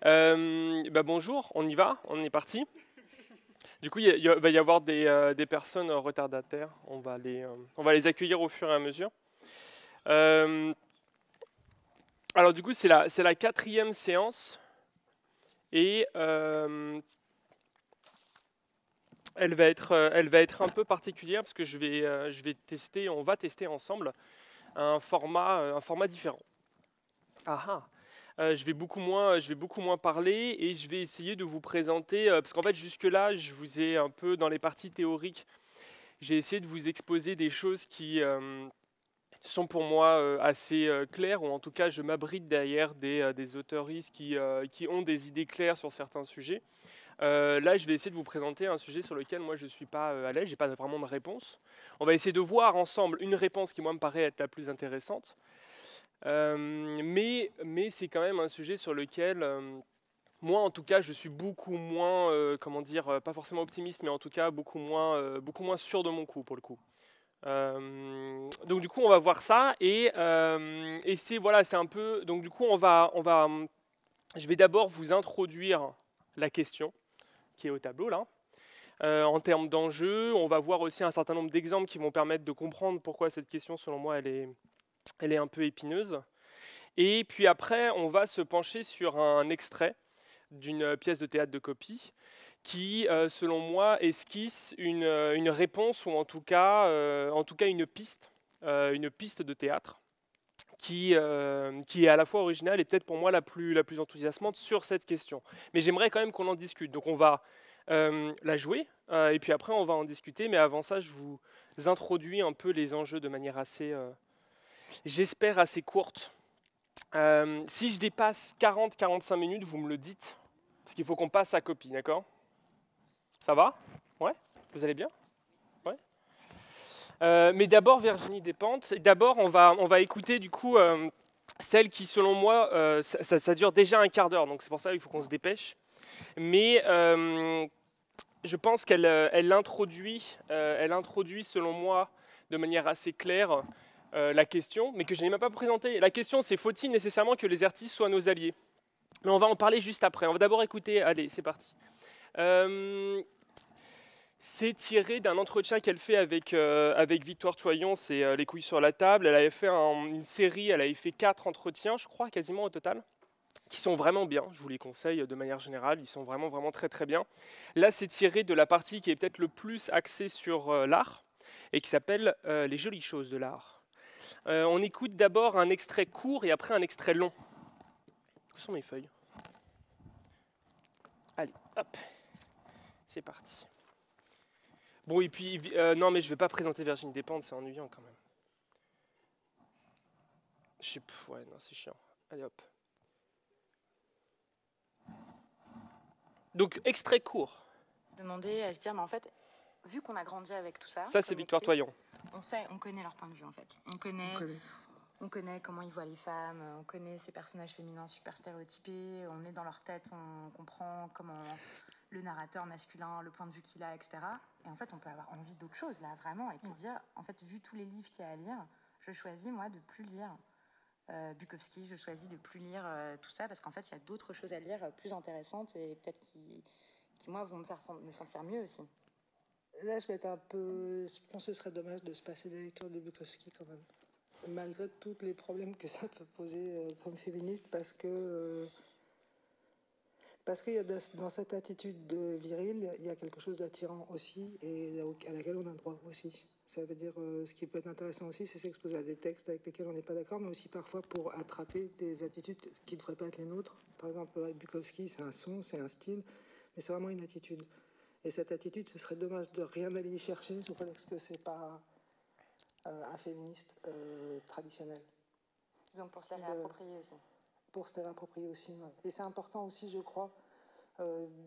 Bonjour, on y va, on est parti. Du coup, va y avoir des personnes retardataires. On va les accueillir au fur et à mesure. Euh, alors du coup, c'est la quatrième séance et elle va être un peu particulière parce que je vais tester, on va tester ensemble un format différent. Ah ah. Je vais beaucoup moins parler et je vais essayer de vous présenter, parce qu'en fait jusque-là, je vous ai un peu dans les parties théoriques, j'ai essayé de vous exposer des choses qui sont pour moi assez claires, ou en tout cas je m'abrite derrière des auteuristes qui ont des idées claires sur certains sujets. Là, je vais essayer de vous présenter un sujet sur lequel moi je ne suis pas à l'aise, j'ai pas vraiment de réponse. On va essayer de voir ensemble une réponse qui moi me paraît être la plus intéressante. Mais c'est quand même un sujet sur lequel, moi en tout cas, je suis beaucoup moins, comment dire, pas forcément optimiste, mais en tout cas beaucoup moins sûr de mon coup pour le coup. Donc du coup, on va voir ça et c'est voilà, c'est un peu. Donc du coup, je vais d'abord vous introduire la question qui est au tableau là. En termes d'enjeux, on va voir aussi un certain nombre d'exemples qui vont permettre de comprendre pourquoi cette question, selon moi, elle est un peu épineuse. Et puis après, on va se pencher sur un extrait d'une pièce de théâtre de copie qui, selon moi, esquisse une réponse ou en tout cas une piste de théâtre qui est à la fois originale et peut-être pour moi la plus enthousiasmante sur cette question. Mais j'aimerais quand même qu'on en discute. Donc on va la jouer et puis après on va en discuter. Mais avant ça, je vous introduis un peu les enjeux de manière assez, j'espère, assez courte. Si je dépasse 40-45 minutes, vous me le dites. Parce qu'il faut qu'on passe à copie, d'accord? Ça va? Ouais? Vous allez bien? Ouais? Mais d'abord, Virginie Despentes. D'abord, on va écouter du coup celle qui, selon moi, ça dure déjà un quart d'heure, donc c'est pour ça qu'il faut qu'on se dépêche. Mais je pense elle introduit, selon moi, de manière assez claire la question, mais que je n'ai même pas présentée. La question, c'est faut-il nécessairement que les artistes soient nos alliés? Mais on va en parler juste après. On va d'abord écouter. Allez, c'est parti. C'est tiré d'un entretien qu'elle fait avec Victoire Toyon, c'est Les couilles sur la table. Elle avait fait une série, elle avait fait 4 entretiens, je crois, quasiment au total, qui sont vraiment bien. Je vous les conseille de manière générale, ils sont vraiment, vraiment très, très bien. Là, c'est tiré de la partie qui est peut-être le plus axée sur l'art et qui s'appelle Les jolies choses de l'art. On écoute d'abord un extrait court et après un extrait long. Où sont mes feuilles? Allez, hop, c'est parti. Bon, et puis, non, mais je vais pas présenter Virginie Despentes, c'est ennuyant quand même. Ouais, non, c'est chiant. Allez, hop. Donc, extrait court. Demander à se dire, mais en fait, vu qu'on a grandi avec tout ça, ça c'est Victoire Toyon. On connaît leur point de vue en fait. On connaît comment ils voient les femmes, on connaît ces personnages féminins super stéréotypés, on est dans leur tête, on comprend comment le narrateur masculin, le point de vue qu'il a, etc. Et en fait, on peut avoir envie d'autre chose là, vraiment, et se dire, en fait, vu tous les livres qu'il y a à lire, je choisis moi de plus lire Bukowski, je choisis de plus lire tout ça, parce qu'en fait, il y a d'autres choses à lire plus intéressantes et peut-être qui moi, vont me sentir mieux aussi. Là, je vais être un peu... Je pense que ce serait dommage de se passer des lectures de Bukowski quand même. Malgré tous les problèmes que ça peut poser comme féministe, parce qu'il y a dans cette attitude virile, il y a quelque chose d'attirant aussi, et à laquelle on a droit aussi. Ça veut dire, ce qui peut être intéressant aussi, c'est s'exposer à des textes avec lesquels on n'est pas d'accord, mais aussi parfois pour attraper des attitudes qui ne devraient pas être les nôtres. Par exemple, avec Bukowski, c'est un son, c'est un style, mais c'est vraiment une attitude. Et cette attitude, ce serait dommage de rien aller y chercher, parce que c'est pas un féministe traditionnel. Donc pour se les réapproprier aussi. Pour se les réapproprier aussi, ouais. Et c'est important aussi, je crois,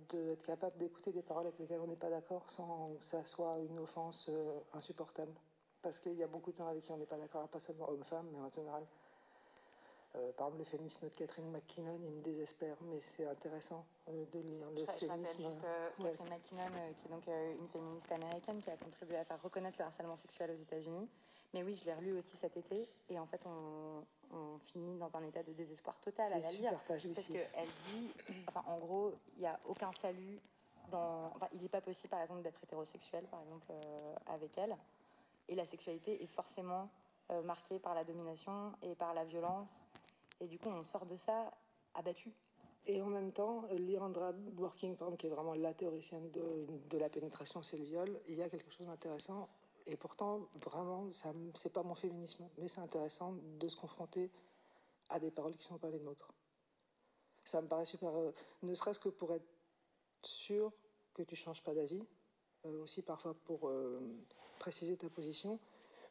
d'être capable d'écouter des paroles avec lesquelles on n'est pas d'accord sans que ça soit une offense insupportable. Parce qu'il y a beaucoup de gens avec qui on n'est pas d'accord, pas seulement hommes-femmes, mais en général. Par exemple, le féminisme de Catherine McKinnon, il me désespère, mais c'est intéressant de lire le féminisme. Je rappelle juste Catherine McKinnon, qui est donc une féministe américaine qui a contribué à faire reconnaître le harcèlement sexuel aux États-Unis. Mais oui, je l'ai relu aussi cet été, et en fait, on finit dans un état de désespoir total à la lire. Parce qu'elle dit, enfin, en gros, il n'y a aucun salut enfin, il n'est pas possible, par exemple, d'être hétérosexuel, par exemple, avec elle. Et la sexualité est forcément marquée par la domination et par la violence. Et du coup, on sort de ça abattu. Et en même temps, Lyandra Dworkin, par exemple, qui est vraiment la théoricienne de la pénétration, c'est le viol, il y a quelque chose d'intéressant. Et pourtant, vraiment, c'est pas mon féminisme, mais c'est intéressant de se confronter à des paroles qui ne sont pas les nôtres. Ça me paraît super, ne serait-ce que pour être sûr que tu ne changes pas d'avis, aussi parfois pour préciser ta position,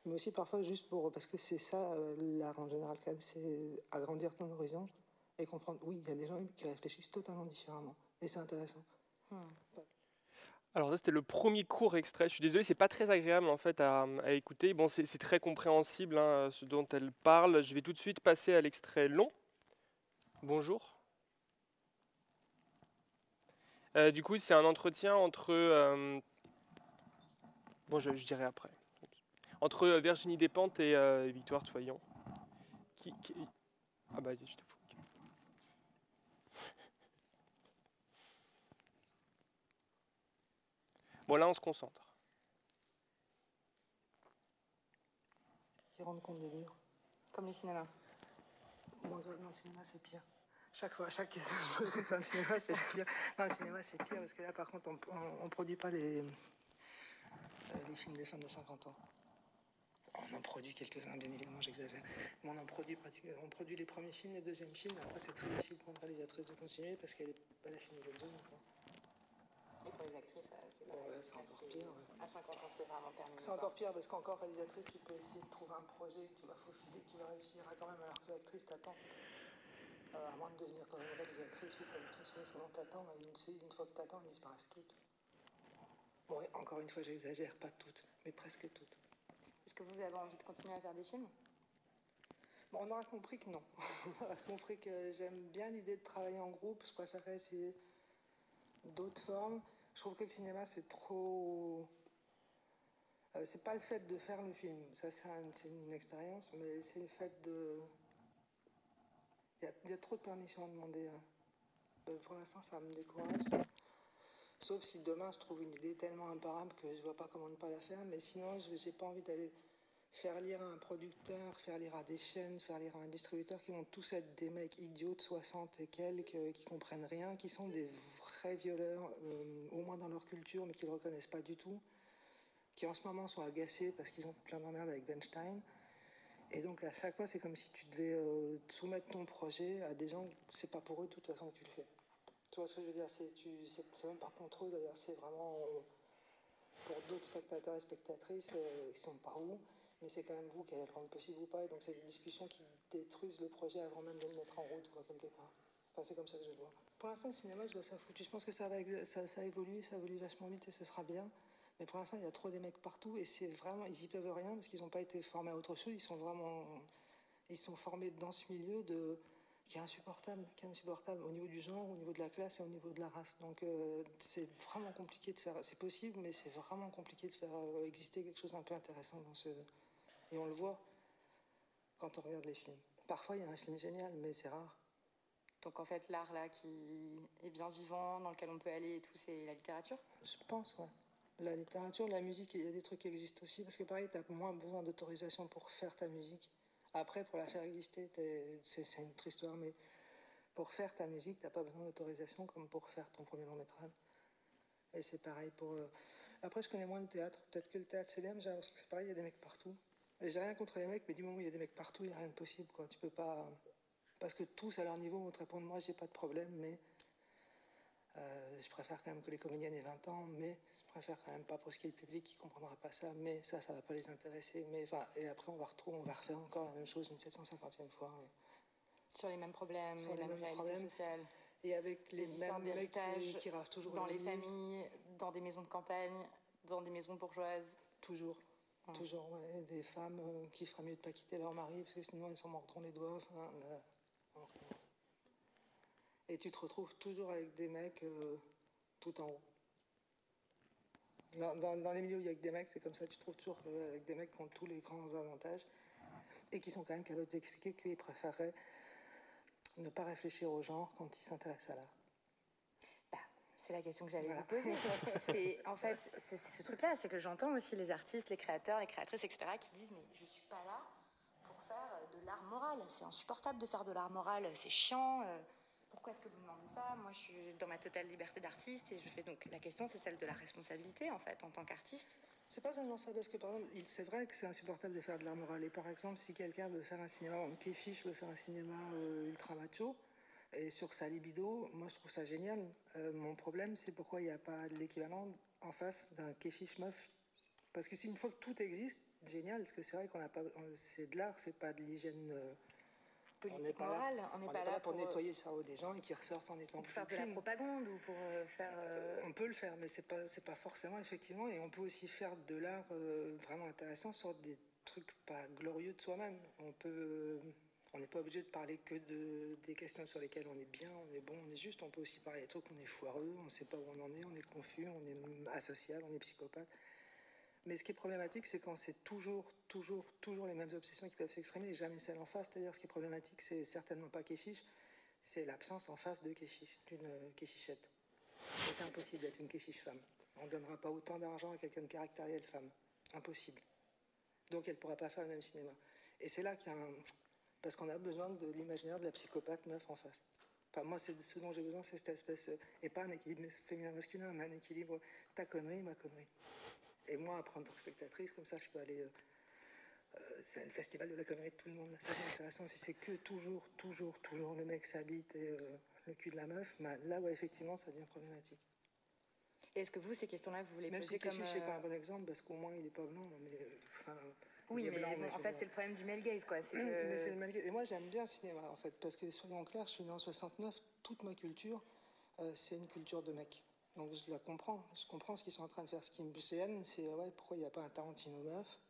mais aussi parfois juste parce que c'est ça, l'art en général, quand même, c'est agrandir ton horizon et comprendre, oui, il y a des gens qui réfléchissent totalement différemment, et c'est intéressant. Alors ça, c'était le premier court extrait. Je suis désolé, c'est pas très agréable en fait à écouter. Bon, c'est très compréhensible hein, ce dont elle parle. Je vais tout de suite passer à l'extrait long. Bonjour. Du coup, c'est un entretien entre... bon, je dirai après. Entre Virginie Despentes et Victoire Toyon. Ah bah, je te fous. Bon, là, on se concentre. Qui rendent compte des livres. Comme le cinéma. Bon, non, le cinéma, c'est pire. Chaque question dans le cinéma, c'est pire. Non, le cinéma, c'est pire parce que là, par contre, on produit pas les films des femmes de 50 ans. On en produit quelques-uns, bien évidemment, j'exagère. Mais on en produit pratiquement. On produit les premiers films, les deuxièmes films. Après, c'est très difficile pour une réalisatrice de continuer parce qu'elle a fini le zone. Et pour les actrices, c'est encore pire. Ouais. À 50 ans, c'est vraiment terminé. C'est encore pire parce qu'encore réalisatrice, tu peux essayer de trouver un projet que tu vas faufiler, que tu vas réussir à quand même, alors que l'actrice t'attend. À moins de devenir quand même réalisatrice ou productrice, sinon t'attends, mais une fois que t'attends, elles disparaissent toutes. Bon, et encore une fois, j'exagère, pas toutes, mais presque toutes. Est-ce que vous avez envie de continuer à faire des films ? Bon, on aura compris que non. On aura compris que j'aime bien l'idée de travailler en groupe, je préférerais essayer d'autres formes. Je trouve que le cinéma, c'est trop... c'est pas le fait de faire le film, ça c'est une expérience, mais c'est le fait de... Il y a trop de permissions à demander. Pour l'instant, ça me décourage. Sauf si demain, je trouve une idée tellement imparable que je vois pas comment ne pas la faire. Mais sinon, j'ai pas envie d'aller faire lire à un producteur, faire lire à des chaînes, faire lire à un distributeur qui vont tous être des mecs idiots de 60 et quelques, qui comprennent rien, qui sont des vrais violeurs, au moins dans leur culture, mais qui le reconnaissent pas du tout, qui en ce moment sont agacés parce qu'ils ont plein d'emmerdes avec Weinstein. Et donc à chaque fois, c'est comme si tu devais soumettre ton projet à des gens, c'est pas pour eux de toute façon que tu le fais. Tu vois ce que je veux dire, c'est même pas contre eux d'ailleurs, c'est vraiment pour d'autres spectateurs et spectatrices, ils sont pas où, mais c'est quand même vous qui allez le rendre possible ou pas. Et donc c'est des discussions qui détruisent le projet avant même de le mettre en route, quoi, quelque part. Enfin, c'est comme ça que je le vois. Pour l'instant, le cinéma, je dois ça foutu. Je pense que ça évolue vachement vite et ce sera bien. Mais pour l'instant, il y a trop des mecs partout et c'est vraiment, ils y peuvent rien parce qu'ils n'ont pas été formés à autre chose. Ils sont formés dans ce milieu qui est insupportable au niveau du genre, au niveau de la classe et au niveau de la race. Donc c'est vraiment compliqué de faire, c'est possible, mais c'est vraiment compliqué de faire exister quelque chose d'un peu intéressant et on le voit quand on regarde les films. Parfois, il y a un film génial, mais c'est rare. Donc en fait, l'art là qui est bien vivant, dans lequel on peut aller et tout, c'est la littérature ? Je pense, ouais. La littérature, la musique, il y a des trucs qui existent aussi, parce que pareil, tu as moins besoin d'autorisation pour faire ta musique. Après, pour la faire exister, c'est une autre histoire, mais pour faire ta musique, tu n'as pas besoin d'autorisation comme pour faire ton premier long métrage. Et c'est pareil pour... Après, je connais moins le théâtre. Peut-être que le théâtre, c'est bien, mais j'ai l'impression que c'est pareil, il y a des mecs partout. Et j'ai rien contre les mecs, mais du moment où il y a des mecs partout, il n'y a rien de possible, quoi. Tu peux pas... Parce que tous, à leur niveau, vont te répondre, moi, j'ai pas de problème, mais... je préfère quand même que les comédiennes aient 20 ans, mais je préfère quand même pas brusquer le public qui comprendra pas ça, mais ça va pas les intéresser. Mais, et après, on va refaire encore la même chose une 750e fois. Sur les mêmes problèmes, les mêmes réalités sociales. Et avec les mêmes mecs qui rafent toujours dans les familles, dans des maisons de campagne, dans des maisons bourgeoises. Toujours, ouais. Des femmes qui feraient mieux de pas quitter leur mari, parce que sinon elles s'en mordront les doigts. Et tu te retrouves toujours avec des mecs tout en haut. Dans les milieux où il y a que des mecs, c'est comme ça, tu te trouves toujours avec des mecs qui ont tous les grands avantages. et qui sont quand même capables d'expliquer qu'ils préféreraient ne pas réfléchir au genre quand ils s'intéressent à l'art. C'est la question que j'allais vous poser. En fait, c'est ce truc-là, c'est que j'entends aussi les artistes, les créateurs, les créatrices, etc., qui disent « mais je suis pas là pour faire de l'art moral, c'est insupportable de faire de l'art moral, c'est chiant, pourquoi est-ce que vous me demandez ça? Moi, je suis dans ma totale liberté d'artiste et je fais donc la question, c'est celle de la responsabilité en fait en tant qu'artiste. » C'est pas seulement ça, parce que par exemple, c'est vrai que c'est insupportable de faire de l'art moral. Et par exemple, si quelqu'un veut faire un cinéma, Keshish veut faire un cinéma ultra macho, et sur sa libido, moi je trouve ça génial. Mon problème, c'est pourquoi il n'y a pas de l'équivalent en face d'un Keshish meuf. Parce que une fois que tout existe, génial, parce que c'est vrai qu'on n'a pas, c'est de l'art, c'est pas de l'hygiène politique morale. On n'est pas là pour nettoyer le cerveau des gens et qui ressortent en étant pour faire de la propagande ou pour faire. On peut le faire, mais c'est pas forcément effectivement. Et on peut aussi faire de l'art vraiment intéressant sur des trucs pas glorieux de soi-même. On n'est pas obligé de parler que des questions sur lesquelles on est bien, on est bon, on est juste. On peut aussi parler des trucs où on est foireux, on ne sait pas où on en est, on est confus, on est asocial, on est psychopathe. Mais ce qui est problématique, c'est quand c'est toujours les mêmes obsessions qui peuvent s'exprimer et jamais celles en face. C'est-à-dire, ce qui est problématique, c'est certainement pas Keshish, c'est l'absence en face de Keshish, d'une Keshichette. Et c'est impossible d'être une Keshish femme. On ne donnera pas autant d'argent à quelqu'un de caractériel femme. Impossible. Donc elle ne pourra pas faire le même cinéma. Et c'est là qu'il y a un... Parce qu'on a besoin de l'imaginaire de la psychopathe meuf en face. Enfin, moi, c'est ce dont j'ai besoin, c'est cette espèce... Et pas un équilibre féminin-masculin, mais un équilibre ta connerie, ma connerie. Et moi, après, en tant que spectatrice, comme ça, je peux aller... c'est le festival de la connerie de tout le monde. Là, ça, c'est intéressant. Si c'est que toujours le mec s'habite et le cul de la meuf, bah, là, ouais, effectivement, ça devient problématique. Et est-ce que vous, ces questions-là, vous les même posez si comme... c'est pas un bon exemple, parce qu'au moins, il n'est pas blanc, mais... oui, mais blanc, en fait, c'est le problème du male gaze, quoi. Mais c'est le male gaze. Et moi, j'aime bien le cinéma, en fait, parce que, soyons clairs, je suis né en 69, toute ma culture, c'est une culture de mec. Donc je la comprends, je comprends ce qu'ils sont en train de faire. Ce qui me gêne, c'est pourquoi il n'y a pas un Tarantino meuf.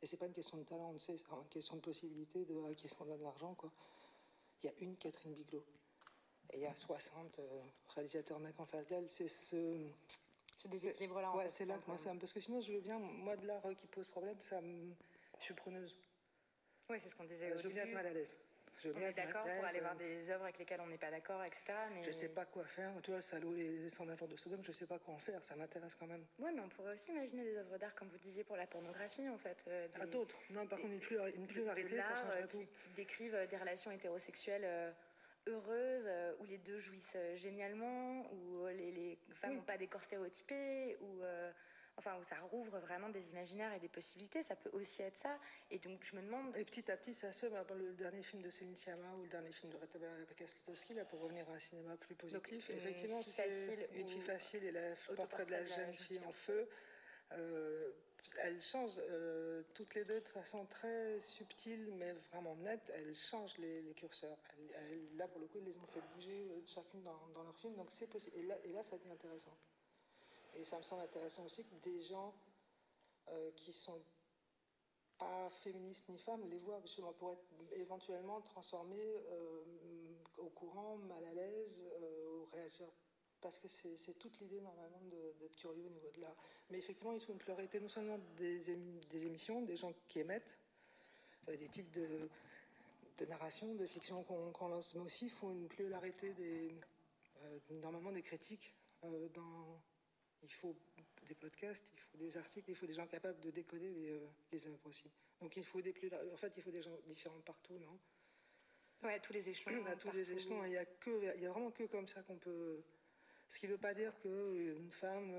Et c'est pas une question de talent, c'est une question de possibilité, de qui s'en donne de l'argent, quoi. Il y a une Catherine Bigelow. Et il y a 60 réalisateurs mecs en face d'elle. C'est ce déséquilibre-là. Ouais, c'est là que moi, ça me... Parce que sinon, je veux bien, moi, de l'art qui pose problème, je suis preneuse. Oui, c'est ce qu'on disait au début. Je veux bien être mal à l'aise. On est d'accord pour aller voir des œuvres avec lesquelles on n'est pas d'accord, etc. Mais... Je sais pas quoi faire. Tu vois, Salaud, les 120 jours de Sodome, je sais pas quoi en faire. Ça m'intéresse quand même. Oui, mais on pourrait aussi imaginer des œuvres d'art, comme vous disiez, pour la pornographie, en fait. D'autres. Non, par contre, une pluralité, ça changerait tout. Qui décrivent des relations hétérosexuelles heureuses, où les deux jouissent génialement, où les femmes n'ont pas des corps stéréotypés, où ça rouvre vraiment des imaginaires et des possibilités. Ça peut aussi être ça. Et donc, je me demande... Et petit à petit, ça se... Le dernier film de Céline Sciamma ou le dernier film de Rebecca Slotowski, là, pour revenir à un cinéma plus positif, donc, effectivement, c'est Une fille facile et le portrait de la jeune fille en feu. Elles changent toutes les deux de façon très subtile, mais vraiment nette. Elles changent les curseurs. Là, pour le coup, elles les ont fait bouger chacune dans leur film. Donc, c'est possible. Et là, ça devient intéressant. Et ça me semble intéressant aussi que des gens qui sont pas féministes ni femmes les voient justement pour être éventuellement transformés au courant, mal à l'aise, ou réagir. Parce que c'est toute l'idée normalement d'être curieux au niveau de l'art. Mais effectivement, il faut une pluralité non seulement des émissions, des gens qui émettent, des types de narration, de fiction qu'on lance, mais aussi il faut une pluralité normalement des critiques il faut des podcasts, il faut des articles, il faut des gens capables de décoder les œuvres aussi. Donc il faut il faut des gens différents partout, non? Ouais, à tous les échelons. À tous les échelons, il y a vraiment que comme ça qu'on peut... Ce qui ne veut pas dire qu'une femme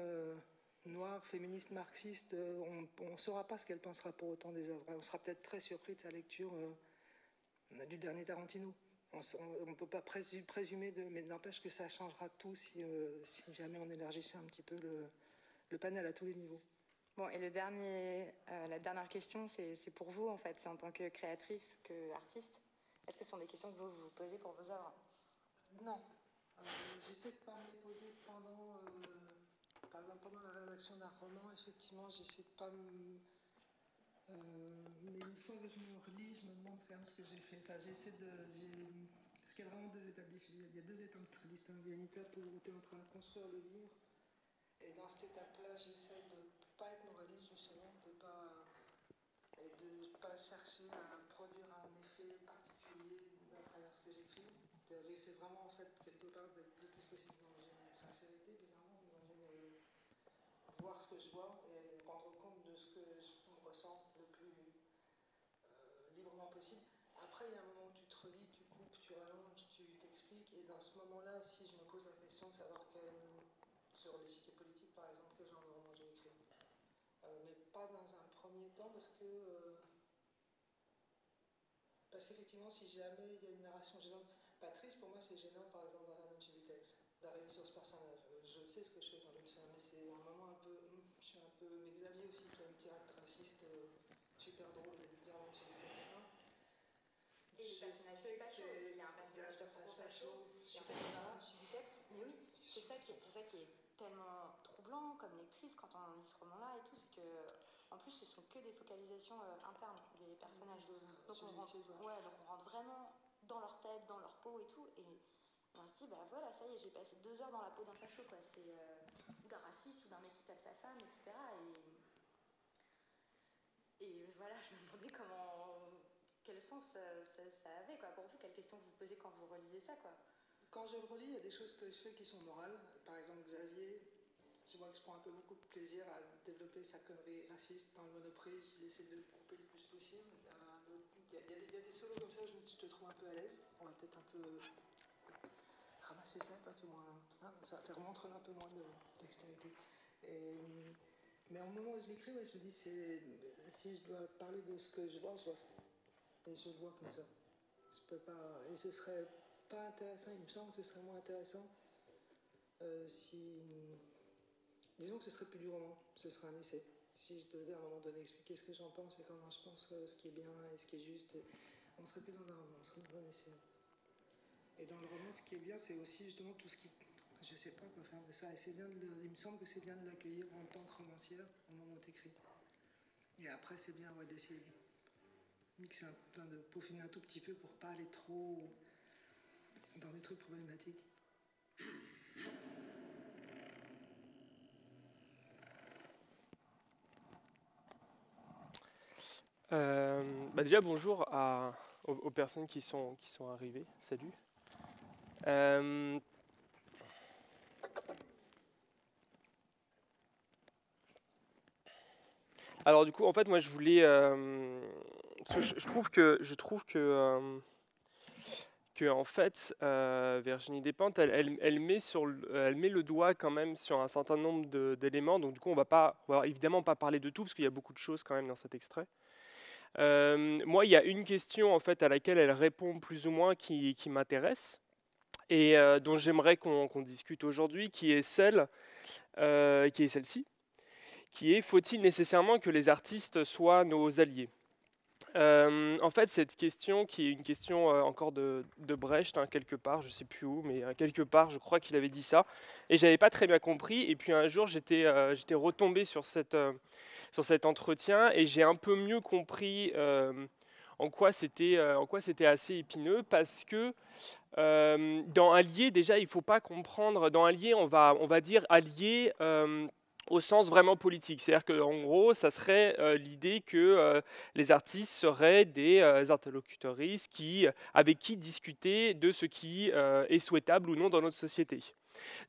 noire, féministe, marxiste, on ne saura pas ce qu'elle pensera pour autant des œuvres. On sera peut-être très surpris de sa lecture du dernier Tarantino. On ne peut pas présumer mais n'empêche que ça changera tout si jamais on élargissait un petit peu le panel à tous les niveaux. Bon, et la dernière question, c'est pour vous, en fait. C'est en tant que créatrice, qu'artiste. Est-ce que ce sont des questions que vous vous posez pour vos œuvres? Non. J'essaie de ne pas me les poser par exemple, pendant la rédaction d'un roman, effectivement, j'essaie de ne pas me... mais une fois que je me relis, je me demande quand même ce que j'ai fait. Enfin, parce qu'il y a vraiment deux étapes différentes. Il y a deux étapes très distinctes. Il y a une étape où tu es en train de construire le livre. Et dans cette étape-là, j'essaie de ne pas être moraliste, justement, de ne pas chercher à produire un effet particulier à travers ce que j'écris. J'essaie vraiment, en fait, quelque part, d'être le plus possible dans une sincérité, bizarrement, dans une, voir ce que je vois et me rendre compte de ce que je ressens le plus librement possible. Après, il y a un moment où tu te relis, tu coupes, tu rallonges, tu t'expliques, et dans ce moment-là aussi, je me pose la question de savoir sur l'échiquier politique, par exemple, quel genre de roman j'ai écrit. Mais pas dans un premier temps, parce qu'effectivement, si jamais il y a une narration gênante, Patrice, pour moi, c'est gênant, par exemple, dans un homme subitex, d'arriver sur ce personnage. Je sais ce que je fais quand je le fais, mais c'est un moment un peu. Je suis un peu. Mais Xavier aussi, qui a une tirade raciste super drôle, de dire un homme subitex. Et le personnage facho, il y a un personnage facho, et en fait, c'est un homme subitex. Mais oui, c'est ça qui est tellement troublant comme lectrice quand on lit ce roman-là et tout, c'est que. En plus, ce sont que des focalisations internes des personnages. Donc on rentre vraiment dans leur tête, dans leur peau et tout. Et on se dit, bah voilà, ça y est, j'ai passé 2 heures dans la peau d'un facho, quoi. C'est d'un raciste ou d'un mec qui tape sa femme, etc. Et voilà, je me demandais quel sens ça avait, quoi. Pour vous, quelles questions vous posez quand vous relisez ça, quoi. Quand je le relis, il y a des choses que je fais qui sont morales. Par exemple, Xavier, je vois que je prends un peu beaucoup de plaisir à développer sa connerie raciste dans le Monoprix. J'essaie de le couper le plus possible. Il y a des solos comme ça où je te trouve un peu à l'aise. On va peut-être un peu ramasser ça, un peu moins, faire montrer un peu moins de dextérité. Mais au moment où je l'écris, ouais, je me dis, si je dois parler de ce que je vois ça. Et je le vois comme ça. Je peux pas. Et ce serait pas intéressant, il me semble que ce serait moins intéressant si. Disons que ce serait plus du roman, ce serait un essai. Si je devais à un moment donné expliquer ce que j'en pense et comment je pense ce qui est bien et ce qui est juste, on serait plus dans un roman, on serait dans un essai. Et dans le roman, ce qui est bien, c'est aussi justement tout ce qui. Je sais pas quoi faire de ça. Et c'est bien il me semble que c'est bien de l'accueillir en tant que romancière au moment où tu écris. Et après, c'est bien d'essayer de mixer de peaufiner un tout petit peu pour pas aller trop dans des trucs problématiques. Déjà bonjour aux personnes qui sont arrivées. Salut. Alors du coup, en fait, moi je voulais, je trouve que en fait, Virginie Despentes, elle met le doigt quand même sur un certain nombre d'éléments. Donc du coup, on va évidemment pas parler de tout parce qu'il y a beaucoup de choses quand même dans cet extrait. Moi, il y a une question en fait à laquelle elle répond plus ou moins qui m'intéresse et dont j'aimerais qu'on discute aujourd'hui, qui est celle-ci, qui est: faut-il nécessairement que les artistes soient nos alliés? En fait, cette question, qui est une question encore de Brecht, hein, quelque part, je ne sais plus où, mais quelque part, je crois qu'il avait dit ça, et j'avais pas très bien compris. Et puis un jour, j'étais retombé sur cet entretien, et j'ai un peu mieux compris en quoi c'était assez épineux, parce que dans allié, déjà, il ne faut pas comprendre. Dans allié, on va dire allié au sens vraiment politique. C'est-à-dire qu'en gros, ça serait l'idée que les artistes seraient des interlocuteuristes avec qui discuter de ce qui est souhaitable ou non dans notre société.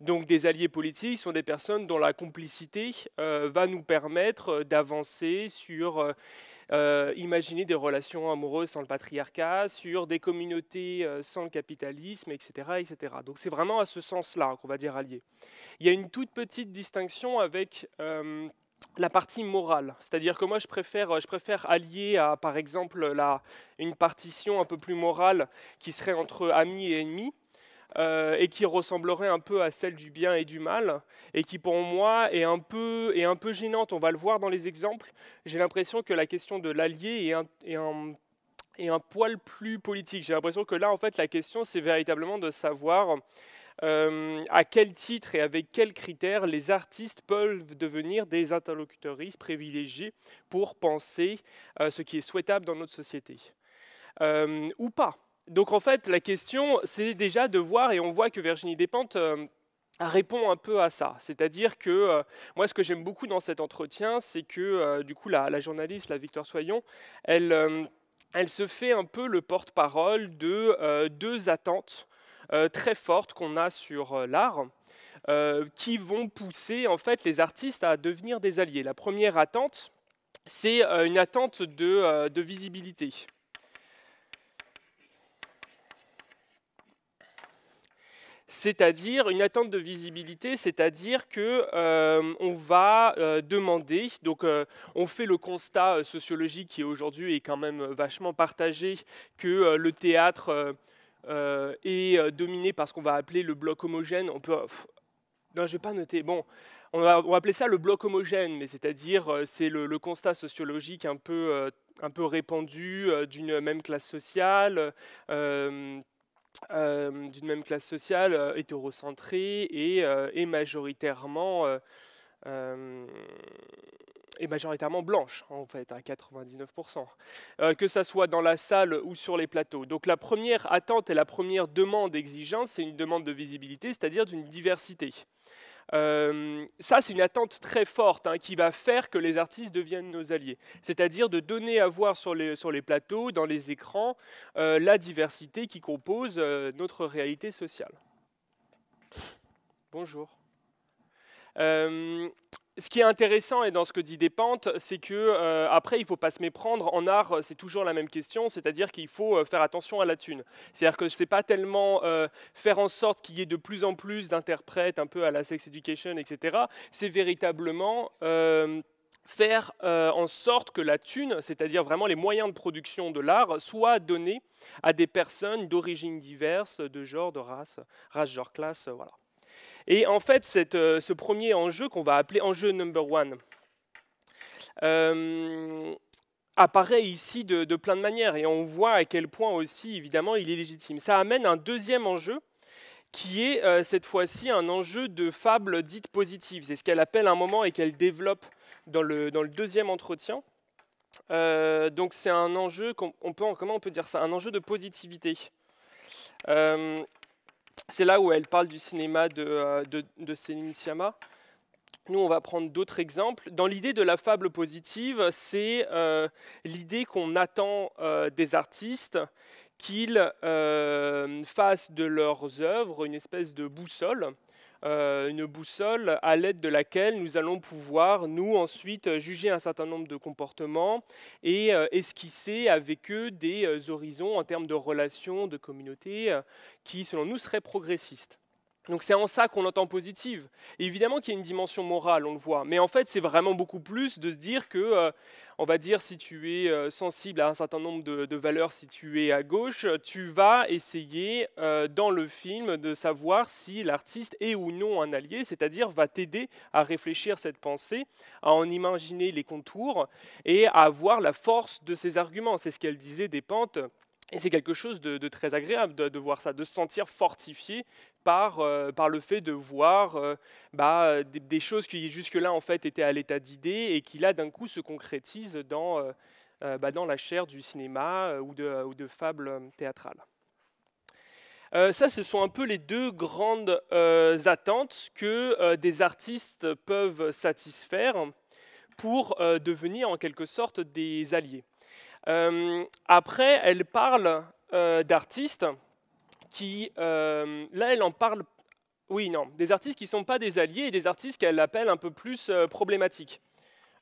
Donc des alliés politiques sont des personnes dont la complicité va nous permettre d'avancer sur imaginer des relations amoureuses sans le patriarcat, sur des communautés sans le capitalisme, etc., etc. Donc c'est vraiment à ce sens-là qu'on va dire allié. Il y a une toute petite distinction avec la partie morale, c'est-à-dire que moi je préfère allier à, par exemple, une partition un peu plus morale qui serait entre amis et ennemis, et qui ressemblerait un peu à celle du bien et du mal, et qui pour moi est un peu gênante. On va le voir dans les exemples. J'ai l'impression que la question de l'allié est un poil plus politique. J'ai l'impression que là, en fait, la question, c'est véritablement de savoir à quel titre et avec quels critères les artistes peuvent devenir des interlocuteuristes privilégiés pour penser ce qui est souhaitable dans notre société. Ou pas. Donc en fait, la question, c'est déjà de voir, et on voit que Virginie Despentes répond un peu à ça. C'est-à-dire que moi, ce que j'aime beaucoup dans cet entretien, c'est que du coup, la journaliste, la Victoire Soyon, elle elle se fait un peu le porte-parole de deux attentes très fortes qu'on a sur l'art, qui vont pousser en fait les artistes à devenir des alliés. La première attente, c'est une attente de visibilité. C'est-à-dire une attente de visibilité, c'est-à-dire que on va demander, donc on fait le constat sociologique qui aujourd'hui est quand même vachement partagé, que le théâtre est dominé par ce qu'on va appeler le bloc homogène. On peut, non, je vais pas noter. Bon, on va appeler ça le bloc homogène, mais c'est-à-dire c'est le constat sociologique un peu répandu d'une même classe sociale. Hétérocentrée et majoritairement blanche, en fait, à 99%, que ça soit dans la salle ou sur les plateaux. Donc la première attente et la première demande exigence, c'est une demande de visibilité, c'est-à-dire d'une diversité. Ça, c'est une attente très forte qui va faire que les artistes deviennent nos alliés. C'est-à-dire de donner à voir sur les plateaux, dans les écrans, la diversité qui compose notre réalité sociale. Bonjour. Ce qui est intéressant et dans ce que dit Despentes, c'est que après il ne faut pas se méprendre. En art, c'est toujours la même question, c'est-à-dire qu'il faut faire attention à la thune. C'est-à-dire que c'est pas tellement faire en sorte qu'il y ait de plus en plus d'interprètes, un peu à la sex education, etc. C'est véritablement faire en sorte que la thune, c'est-à-dire vraiment les moyens de production de l'art, soient donnés à des personnes d'origines diverses, de genre, de race, genre, classe, voilà. Et en fait, ce premier enjeu, qu'on va appeler enjeu number one, apparaît ici de plein de manières, et on voit à quel point aussi, évidemment, il est légitime. Ça amène un deuxième enjeu, qui est cette fois-ci un enjeu de fable dite positive. C'est ce qu'elle appelle un moment et qu'elle développe dans le deuxième entretien. Donc c'est un enjeu, comment on peut dire ça, un enjeu de positivité. C'est là où elle parle du cinéma de Céline Sciamma. Nous, on va prendre d'autres exemples. Dans l'idée de la fable positive, c'est l'idée qu'on attend des artistes qu'ils fassent de leurs œuvres une espèce de boussole, une boussole à l'aide de laquelle nous allons pouvoir, nous, ensuite, juger un certain nombre de comportements et esquisser avec eux des horizons en termes de relations, de communautés, qui, selon nous, seraient progressistes. Donc c'est en ça qu'on entend positive. Et évidemment qu'il y a une dimension morale, on le voit. Mais en fait, c'est vraiment beaucoup plus de se dire que, on va dire, si tu es sensible à un certain nombre de valeurs, si tu es à gauche, tu vas essayer dans le film de savoir si l'artiste est ou non un allié, c'est-à-dire va t'aider à réfléchir cette pensée, à en imaginer les contours et à voir la force de ses arguments. C'est ce qu'elle disait Despentes. Et c'est quelque chose de très agréable de voir ça, de se sentir fortifié par le fait de voir des choses qui jusque-là en fait étaient à l'état d'idées et qui là d'un coup se concrétisent dans la chair du cinéma ou de fables théâtrales. Ça, ce sont un peu les deux grandes attentes que des artistes peuvent satisfaire pour devenir en quelque sorte des alliés. Après, elle parle d'artistes qui, là elle en parle, des artistes qui ne sont pas des alliés et des artistes qu'elle appelle un peu plus problématiques.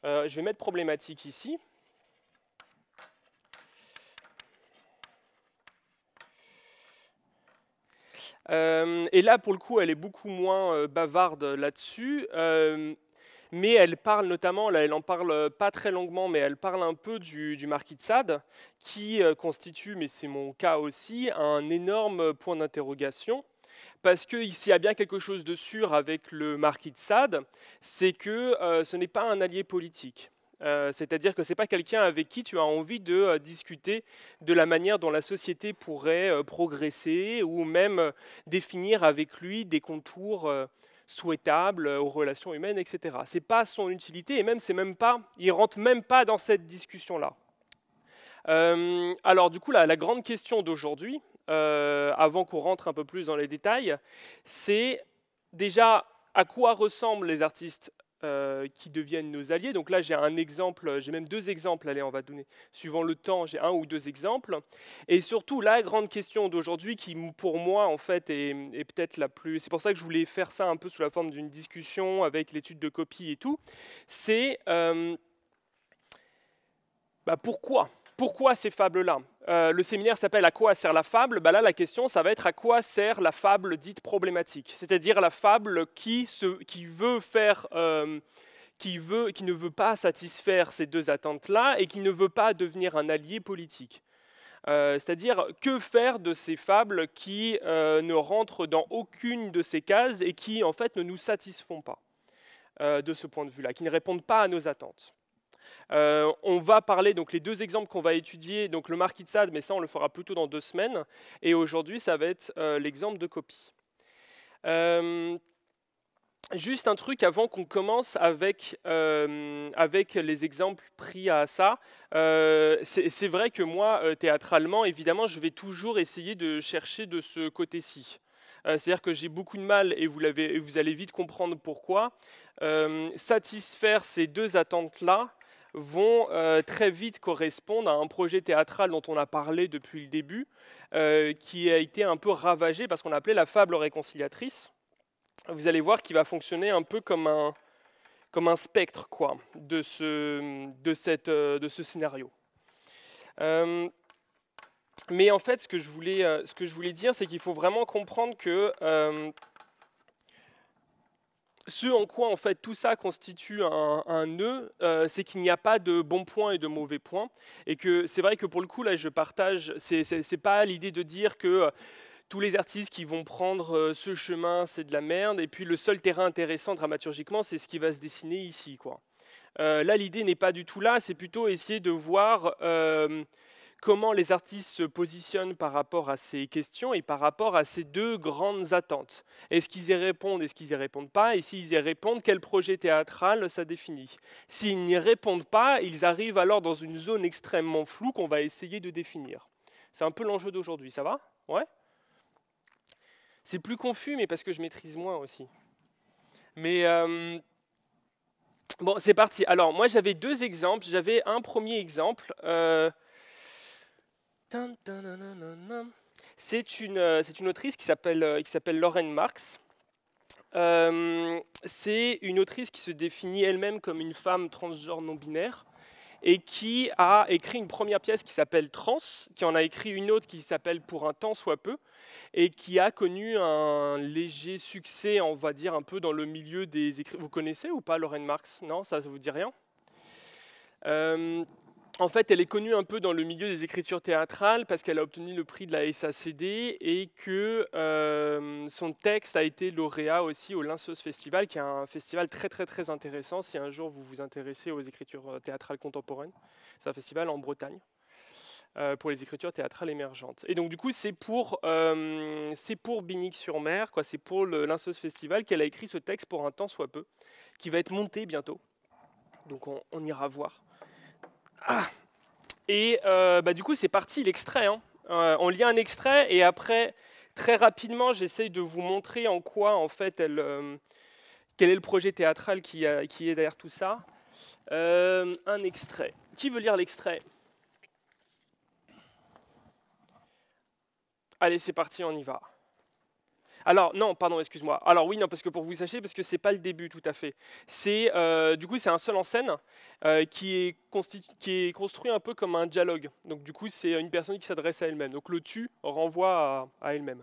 Je vais mettre problématique ici. Et là, pour le coup, elle est beaucoup moins bavarde là-dessus. Mais elle parle notamment, là elle n'en parle pas très longuement, mais elle parle un peu du Marquis de Sade, qui constitue, mais c'est mon cas aussi, un énorme point d'interrogation. Parce que s'il y a bien quelque chose de sûr avec le Marquis de Sade, c'est que ce n'est pas un allié politique. C'est-à-dire que ce n'est pas quelqu'un avec qui tu as envie de discuter de la manière dont la société pourrait progresser, ou même définir avec lui des contours souhaitable aux relations humaines, etc. Ce n'est pas son utilité, et même, il ne rentre même pas dans cette discussion-là. Alors du coup, la grande question d'aujourd'hui, avant qu'on rentre un peu plus dans les détails, c'est déjà à quoi ressemblent les artistes qui deviennent nos alliés. Donc là, j'ai un exemple, j'ai même deux exemples, allez, on va donner, suivant le temps, j'ai un ou deux exemples. Et surtout, la grande question d'aujourd'hui, qui pour moi, en fait, est peut-être la plus... C'est pour ça que je voulais faire ça un peu sous la forme d'une discussion avec l'étude de copie et tout, c'est pourquoi ? Pourquoi ces fables-là ? Le séminaire s'appelle « À quoi sert la fable ?» Là, la question, ça va être « À quoi sert la fable dite problématique ?» C'est-à-dire la fable qui ne veut pas satisfaire ces deux attentes-là et qui ne veut pas devenir un allié politique. C'est-à-dire, que faire de ces fables qui ne rentrent dans aucune de ces cases et qui, en fait, ne nous satisfont pas de ce point de vue-là, qui ne répondent pas à nos attentes. On va parler, donc les deux exemples qu'on va étudier, donc le Marquis de Sade, mais ça on le fera plutôt dans 2 semaines, et aujourd'hui ça va être l'exemple de copie. Juste un truc avant qu'on commence avec les exemples pris à ça. C'est vrai que moi, théâtralement, évidemment, je vais toujours essayer de chercher de ce côté-ci. C'est-à-dire que j'ai beaucoup de mal, et vous allez vite comprendre pourquoi, satisfaire ces deux attentes-là vont très vite correspondre à un projet théâtral dont on a parlé depuis le début, qui a été un peu ravagé parce qu'on appelait la fable réconciliatrice. Vous allez voir qu'il va fonctionner un peu comme un spectre quoi, de ce scénario. Mais en fait, ce que je voulais dire, c'est qu'il faut vraiment comprendre que ce en quoi en fait tout ça constitue un nœud, c'est qu'il n'y a pas de bons points et de mauvais points, et que c'est vrai que pour le coup là je partage, c'est pas l'idée de dire que tous les artistes qui vont prendre ce chemin c'est de la merde, et puis le seul terrain intéressant dramaturgiquement c'est ce qui va se dessiner ici quoi. Là l'idée n'est pas du tout là, c'est plutôt essayer de voir comment les artistes se positionnent par rapport à ces questions et par rapport à ces deux grandes attentes. Est-ce qu'ils y répondent, est-ce qu'ils n'y répondent pas? Et s'ils y répondent, quel projet théâtral ça définit? S'ils n'y répondent pas, ils arrivent alors dans une zone extrêmement floue qu'on va essayer de définir. C'est un peu l'enjeu d'aujourd'hui, ça va? Ouais? C'est plus confus, mais parce que je maîtrise moins aussi. Mais bon, c'est parti. Alors, moi, j'avais 2 exemples. J'avais un premier exemple... C'est une autrice qui s'appelle Lauren Marks. C'est une autrice qui se définit elle-même comme une femme transgenre non-binaire et qui a écrit une première pièce qui s'appelle Trans, qui en a écrit une autre qui s'appelle Pour un temps soit peu, et qui a connu un léger succès, on va dire, un peu dans le milieu des écrits. Vous connaissez ou pas Lauren Marks? Non, ça ne vous dit rien? En fait, elle est connue un peu dans le milieu des écritures théâtrales parce qu'elle a obtenu le prix de la SACD et que son texte a été lauréat aussi au Linceuse Festival, qui est un festival très très très intéressant si un jour vous vous intéressez aux écritures théâtrales contemporaines. C'est un festival en Bretagne pour les écritures théâtrales émergentes. Et donc du coup, c'est pour Binic-sur-Mer, c'est pour le Linceuse Festival qu'elle a écrit ce texte Pour un temps soit peu, qui va être monté bientôt. Donc on ira voir. Et du coup, c'est parti l'extrait. On lit un extrait et après, très rapidement, j'essaye de vous montrer en quoi, en fait, quel est le projet théâtral qui est derrière tout ça. Un extrait. Qui veut lire l'extrait? Allez, c'est parti, on y va. Alors, non, pardon, excuse-moi. Alors oui, non, parce que pour vous sachiez, parce que c'est pas le début tout à fait. Du coup, c'est un seul en scène qui est construit un peu comme un dialogue. Donc du coup, c'est une personne qui s'adresse à elle-même. Donc le tu renvoie à elle-même.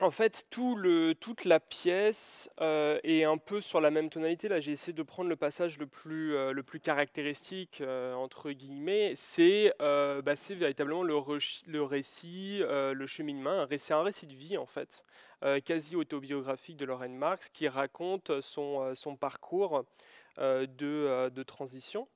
En fait, toute la pièce est un peu sur la même tonalité. Là, j'ai essayé de prendre le passage le plus caractéristique, entre guillemets. C'est véritablement le récit, le cheminement. C'est un récit de vie, en fait, quasi autobiographique de Lorraine Marx, qui raconte son parcours de transition.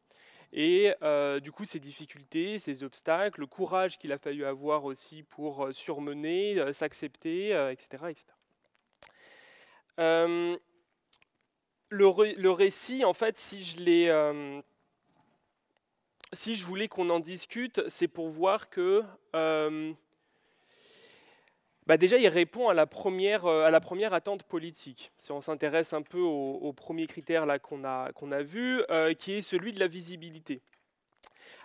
Et du coup, ses difficultés, ses obstacles, le courage qu'il a fallu avoir aussi pour surmener, s'accepter, etc., etc. Le récit, en fait, si je voulais qu'on en discute, c'est pour voir que déjà, il répond à la première attente politique. Si on s'intéresse un peu au premier critère là qu'on a vu, qui est celui de la visibilité.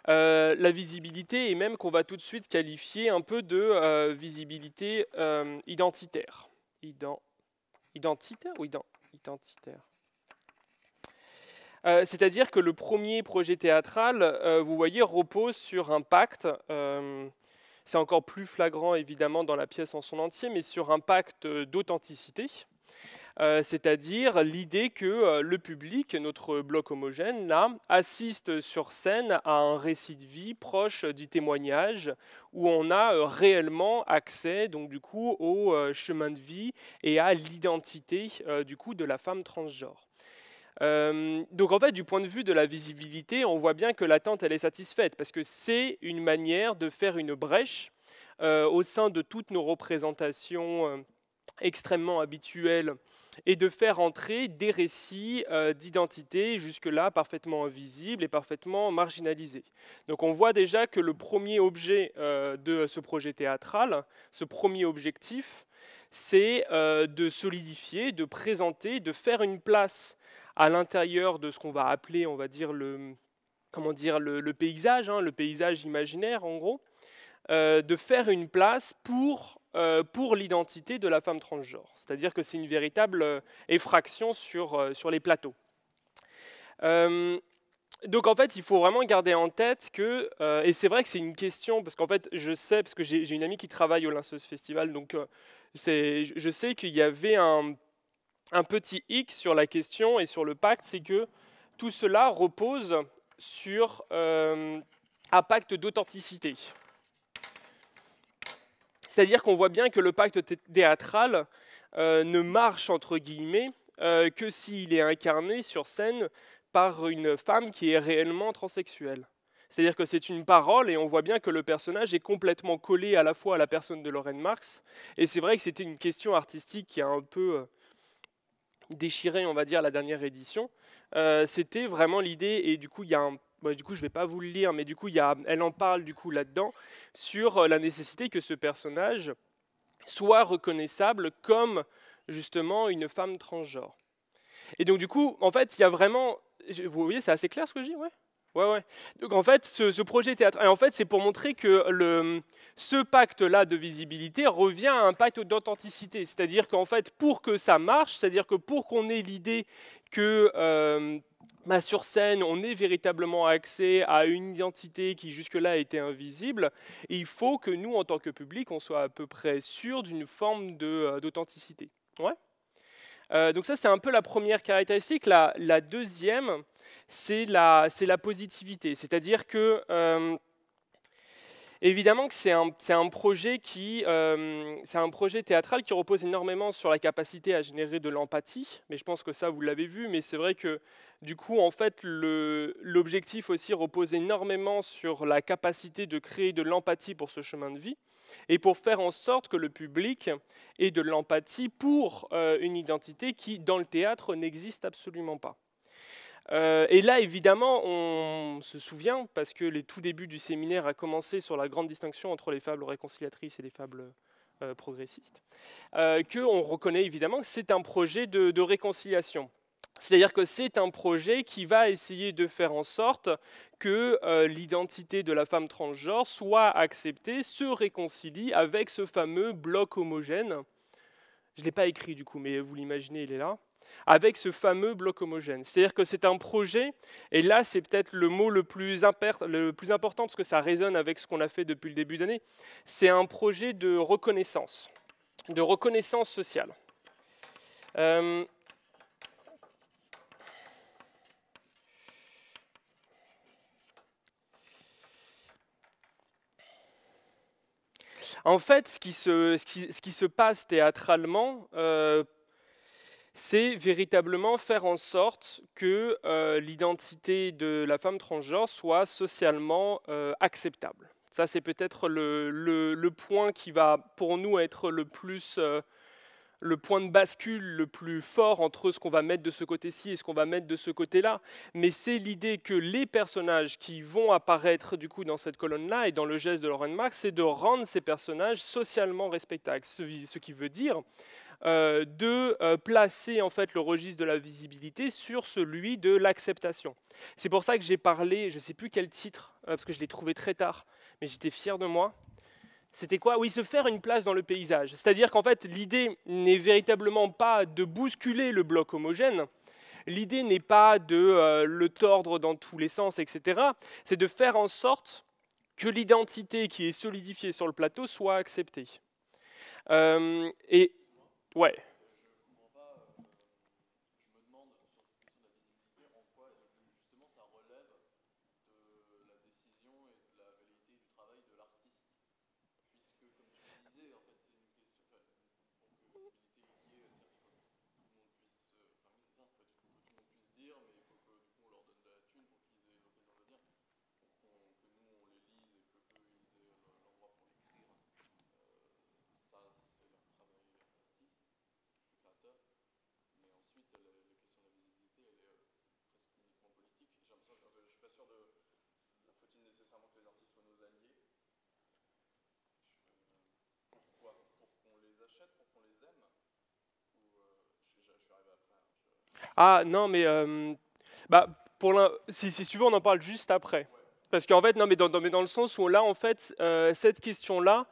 La visibilité, et même qu'on va tout de suite qualifier un peu de visibilité identitaire. Identitaire ou identitaire. C'est-à-dire que le premier projet théâtral, vous voyez, repose sur un pacte. C'est encore plus flagrant évidemment dans la pièce en son entier, mais sur un pacte d'authenticité, c'est-à-dire l'idée que le public, notre bloc homogène, là, assiste sur scène à un récit de vie proche du témoignage, où on a réellement accès donc du coup au chemin de vie et à l'identité du coup de la femme transgenre. Donc en fait, du point de vue de la visibilité, on voit bien que l'attente elle est satisfaite, parce que c'est une manière de faire une brèche au sein de toutes nos représentations extrêmement habituelles et de faire entrer des récits d'identité jusque-là parfaitement invisibles et parfaitement marginalisés. Donc on voit déjà que le premier objet de ce projet théâtral, ce premier objectif, c'est de solidifier, de présenter, de faire une place à l'intérieur de ce qu'on va appeler, on va dire, le paysage, le paysage imaginaire en gros, de faire une place pour l'identité de la femme transgenre. C'est-à-dire que c'est une véritable effraction sur les plateaux. Donc en fait, il faut vraiment garder en tête que, et c'est vrai que c'est une question, parce qu'en fait, je sais, parce que j'ai une amie qui travaille au Linceuse Festival, donc je sais qu'il y avait un petit hic sur la question et sur le pacte, c'est que tout cela repose sur un pacte d'authenticité. C'est-à-dire qu'on voit bien que le pacte théâtral ne marche, entre guillemets, que s'il est incarné sur scène par une femme qui est réellement transsexuelle. C'est-à-dire que c'est une parole, et on voit bien que le personnage est complètement collé à la fois à la personne de Lorraine Marx, et c'est vrai que c'était une question artistique qui a un peu déchiré, on va dire, la dernière édition. C'était vraiment l'idée, et du coup, il y a je ne vais pas vous le lire, mais du coup, elle en parle du coup là-dedans, sur la nécessité que ce personnage soit reconnaissable comme, justement, une femme transgenre. Et donc, du coup, en fait, il y a vraiment... Vous voyez, c'est assez clair ce que je dis, ouais. Ouais. Donc en fait, ce projet théâtral, en fait, c'est pour montrer que ce pacte-là de visibilité revient à un pacte d'authenticité. C'est-à-dire qu'en fait, pour que ça marche, c'est-à-dire que pour qu'on ait l'idée que sur scène, on ait véritablement accès à une identité qui jusque-là était invisible, il faut que nous, en tant que public, on soit à peu près sûr d'une forme d'authenticité. Ouais. Donc ça, c'est un peu la première caractéristique. La deuxième, c'est la positivité. C'est-à-dire que, évidemment, que c'est un projet théâtral qui repose énormément sur la capacité à générer de l'empathie. Mais je pense que ça, vous l'avez vu. Mais c'est vrai que, du coup, en fait, l'objectif aussi repose énormément sur la capacité de créer de l'empathie pour ce chemin de vie, et pour faire en sorte que le public ait de l'empathie pour une identité qui, dans le théâtre, n'existe absolument pas. Et là, évidemment, on se souvient, parce que les tout débuts du séminaire a commencé sur la grande distinction entre les fables réconciliatrices et les fables progressistes, qu'on reconnaît évidemment que c'est un projet de réconciliation. C'est-à-dire que c'est un projet qui va essayer de faire en sorte que l'identité de la femme transgenre soit acceptée, se réconcilie avec ce fameux bloc homogène. Je ne l'ai pas écrit du coup, mais vous l'imaginez, il est là. Avec ce fameux bloc homogène. C'est-à-dire que c'est un projet, et là c'est peut-être le mot le plus important, parce que ça résonne avec ce qu'on a fait depuis le début d'année, c'est un projet de reconnaissance. de reconnaissance sociale. En fait, ce qui se passe théâtralement, c'est véritablement faire en sorte que l'identité de la femme transgenre soit socialement acceptable. Ça, c'est peut-être le point qui va, pour nous, être le plus... le point de bascule le plus fort entre ce qu'on va mettre de ce côté-ci et ce qu'on va mettre de ce côté-là. Mais c'est l'idée que les personnages qui vont apparaître du coup dans cette colonne-là et dans le geste de Lauren Marx, c'est de rendre ces personnages socialement respectables. Ce qui veut dire de placer en fait le registre de la visibilité sur celui de l'acceptation. C'est pour ça que j'ai parlé, je ne sais plus quel titre, parce que je l'ai trouvé très tard, mais j'étais fier de moi. C'était quoi? Oui, se faire une place dans le paysage. C'est-à-dire qu'en fait, l'idée n'est véritablement pas de bousculer le bloc homogène, l'idée n'est pas de le tordre dans tous les sens, etc. C'est de faire en sorte que l'identité qui est solidifiée sur le plateau soit acceptée. Et, ouais. Ah non, mais bah, si tu veux, on en parle juste après. Parce qu'en fait, non, mais dans le sens où là, en fait, cette question-là,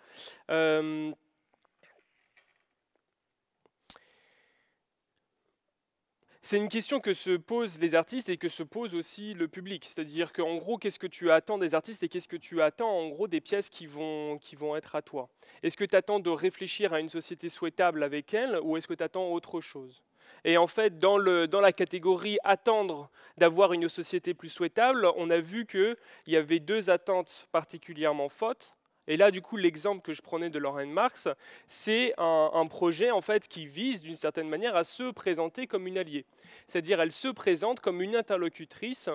c'est une question que se posent les artistes et que se pose aussi le public. C'est-à-dire qu'en gros, qu'est-ce que tu attends des artistes et qu'est-ce que tu attends en gros des pièces qui vont être à toi? Est-ce que tu attends de réfléchir à une société souhaitable avec elle ou est-ce que tu attends autre chose? Et en fait, dans la catégorie attendre d'avoir une société plus souhaitable, on a vu qu'il y avait deux attentes particulièrement fortes. Et là, du coup, l'exemple que je prenais de Lauren Marx, c'est un projet en fait qui vise d'une certaine manière à se présenter comme une alliée. C'est-à-dire, elle se présente comme une interlocutrice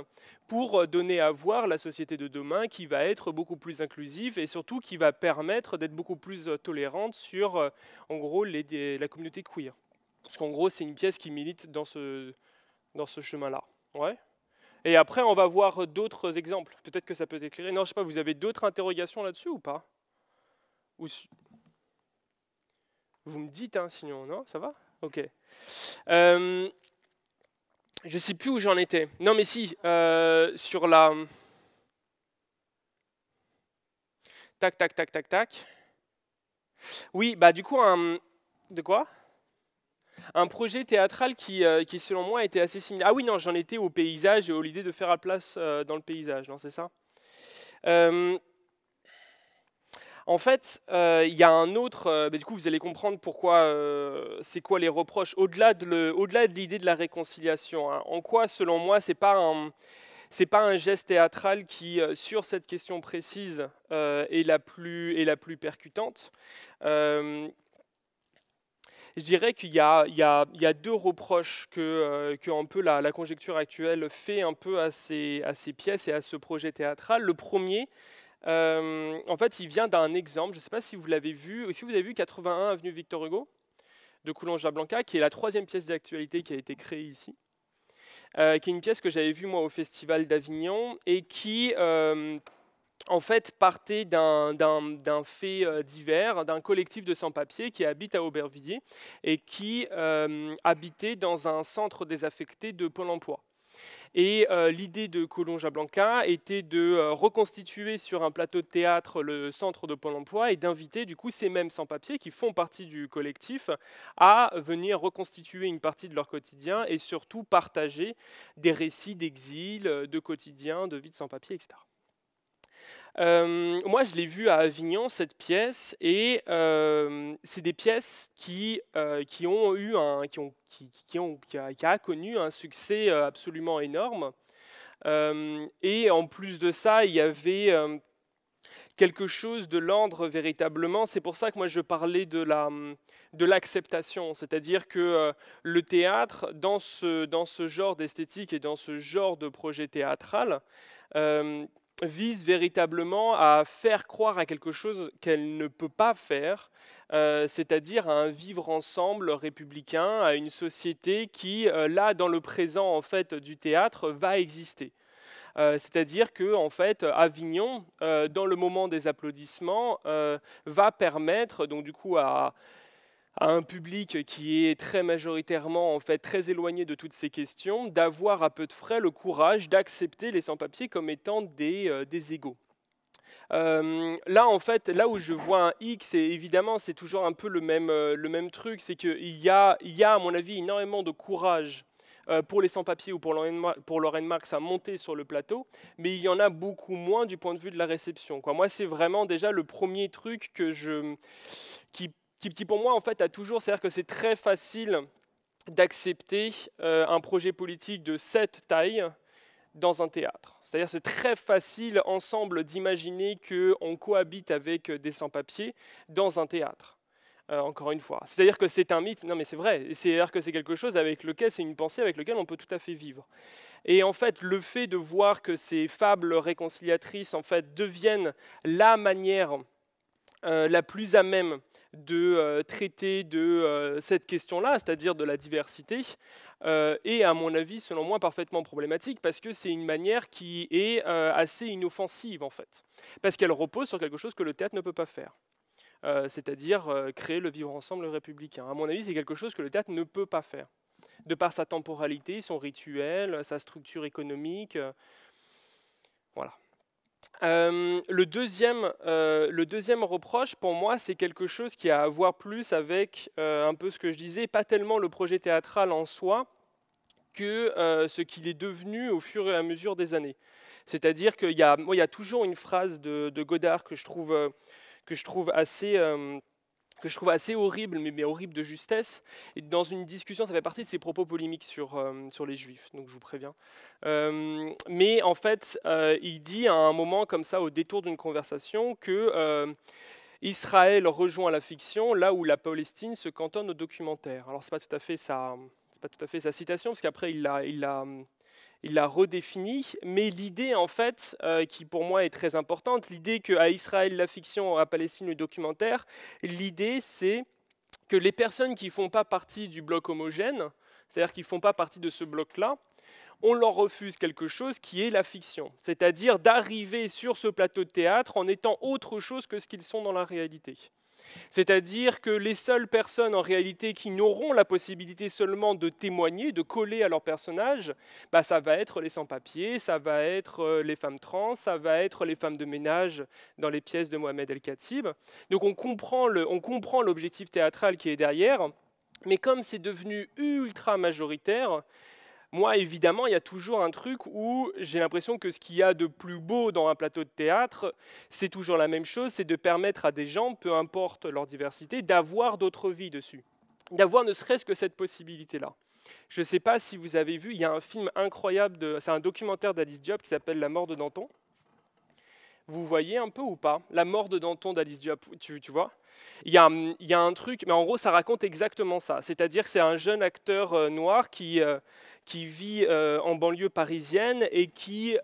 pour donner à voir la société de demain qui va être beaucoup plus inclusive et surtout qui va permettre d'être beaucoup plus tolérante sur, en gros, la communauté queer. Parce qu'en gros, c'est une pièce qui milite dans ce chemin-là. Ouais. Et après, on va voir d'autres exemples. Peut-être que ça peut éclairer. Non, je sais pas, vous avez d'autres interrogations là-dessus ou pas? Vous me dites, hein, sinon, non? Ça va? Ok. Je sais plus où j'en étais. Non, mais si, sur la... Tac, tac, tac, tac, tac. Oui, bah du coup, de quoi? Un projet théâtral qui, selon moi, était assez similaire. Ah oui, non, j'en étais au paysage et à l'idée de faire la place dans le paysage, non, c'est ça? En fait, il y a un autre... du coup, vous allez comprendre pourquoi, c'est quoi les reproches, au-delà de l'idée de la réconciliation. Hein. En quoi, selon moi, c'est pas un geste théâtral qui, sur cette question précise, est la plus percutante. Je dirais qu'il y a deux reproches que un peu la conjecture actuelle fait un peu à ces pièces et à ce projet théâtral. Le premier, en fait, il vient d'un exemple, je ne sais pas si vous l'avez vu, ou si vous avez vu 81 avenue Victor Hugo, de Coulonge-Blanca, qui est la troisième pièce d'actualité qui a été créée ici, qui est une pièce que j'avais vue moi au Festival d'Avignon, et qui... en fait, partait d'un fait divers, d'un collectif de sans-papiers qui habite à Aubervilliers et qui habitait dans un centre désaffecté de Pôle emploi. Et l'idée de Coulonge-Blanca était de reconstituer sur un plateau de théâtre le centre de Pôle emploi et d'inviter du coup ces mêmes sans-papiers qui font partie du collectif à venir reconstituer une partie de leur quotidien et surtout partager des récits d'exil, de quotidien, de vie de sans-papiers, etc. Moi, je l'ai vue à Avignon, cette pièce, et c'est des pièces qui ont eu qui a connu un succès absolument énorme. Et en plus de ça, il y avait quelque chose de l'ordre véritablement. C'est pour ça que moi je parlais de l'acceptation, c'est-à-dire que le théâtre, dans ce genre d'esthétique et dans ce genre de projet théâtral, vise véritablement à faire croire à quelque chose qu'elle ne peut pas faire, c'est-à-dire à un vivre ensemble républicain, à une société qui, là, dans le présent en fait du théâtre, va exister. C'est-à-dire que en fait, Avignon, dans le moment des applaudissements, va permettre donc du coup à un public qui est très majoritairement en fait très éloigné de toutes ces questions, d'avoir à peu de frais le courage d'accepter les sans-papiers comme étant des égaux. Là, en fait, là où je vois un X, et évidemment, c'est toujours un peu le même truc, c'est qu'il y a, à mon avis, énormément de courage pour les sans-papiers ou pour Lorraine Marx à monter sur le plateau, mais il y en a beaucoup moins du point de vue de la réception, quoi. Moi, c'est vraiment déjà le premier truc qui pour moi, en fait, a toujours... C'est-à-dire que c'est très facile d'accepter un projet politique de cette taille dans un théâtre. C'est-à-dire c'est très facile ensemble d'imaginer qu'on cohabite avec des sans-papiers dans un théâtre. Encore une fois. C'est-à-dire que c'est un mythe, non mais c'est vrai, c'est-à-dire que c'est quelque chose avec lequel, c'est une pensée avec laquelle on peut tout à fait vivre. Et en fait, le fait de voir que ces fables réconciliatrices en fait deviennent la manière la plus à même de traiter de cette question-là, c'est-à-dire de la diversité, est à mon avis, selon moi, parfaitement problématique parce que c'est une manière qui est assez inoffensive en fait, parce qu'elle repose sur quelque chose que le théâtre ne peut pas faire. C'est-à-dire créer le vivre ensemble républicain. À mon avis, c'est quelque chose que le théâtre ne peut pas faire, de par sa temporalité, son rituel, sa structure économique. Voilà. Le deuxième reproche, pour moi, c'est quelque chose qui a à voir plus avec un peu ce que je disais, pas tellement le projet théâtral en soi, que ce qu'il est devenu au fur et à mesure des années. C'est-à-dire qu'il y a toujours une phrase de Godard que je trouve assez horrible, mais horrible de justesse. Et dans une discussion, ça fait partie de ses propos polémiques sur les Juifs, donc je vous préviens. Mais en fait, il dit à un moment comme ça, au détour d'une conversation, que Israël rejoint la fiction là où la Palestine se cantonne au documentaire. Alors c'est pas tout à fait sa citation, parce qu'après il l'a redéfini, mais l'idée en fait, qui pour moi est très importante, l'idée qu'à Israël la fiction, à Palestine le documentaire, l'idée c'est que les personnes qui ne font pas partie du bloc homogène, c'est-à-dire qui ne font pas partie de ce bloc-là, on leur refuse quelque chose qui est la fiction, c'est-à-dire d'arriver sur ce plateau de théâtre en étant autre chose que ce qu'ils sont dans la réalité. C'est-à-dire que les seules personnes en réalité qui n'auront la possibilité seulement de témoigner, de coller à leur personnage, ça va être les sans-papiers, ça va être les femmes trans, ça va être les femmes de ménage dans les pièces de Mohamed El-Khatib. Donc on comprend l'objectif théâtral qui est derrière, mais comme c'est devenu ultra majoritaire, moi, évidemment, il y a toujours un truc où j'ai l'impression que ce qu'il y a de plus beau dans un plateau de théâtre, c'est toujours la même chose, c'est de permettre à des gens, peu importe leur diversité, d'avoir d'autres vies dessus, d'avoir ne serait-ce que cette possibilité-là. Je ne sais pas si vous avez vu, il y a un film incroyable, c'est un documentaire d'Alice Diop qui s'appelle La mort de Danton. Vous voyez un peu ou pas? La mort de Danton d'Alice Diop, tu vois? Il y a un truc, mais en gros, ça raconte exactement ça. C'est-à-dire que c'est un jeune acteur noir qui vit en banlieue parisienne et qui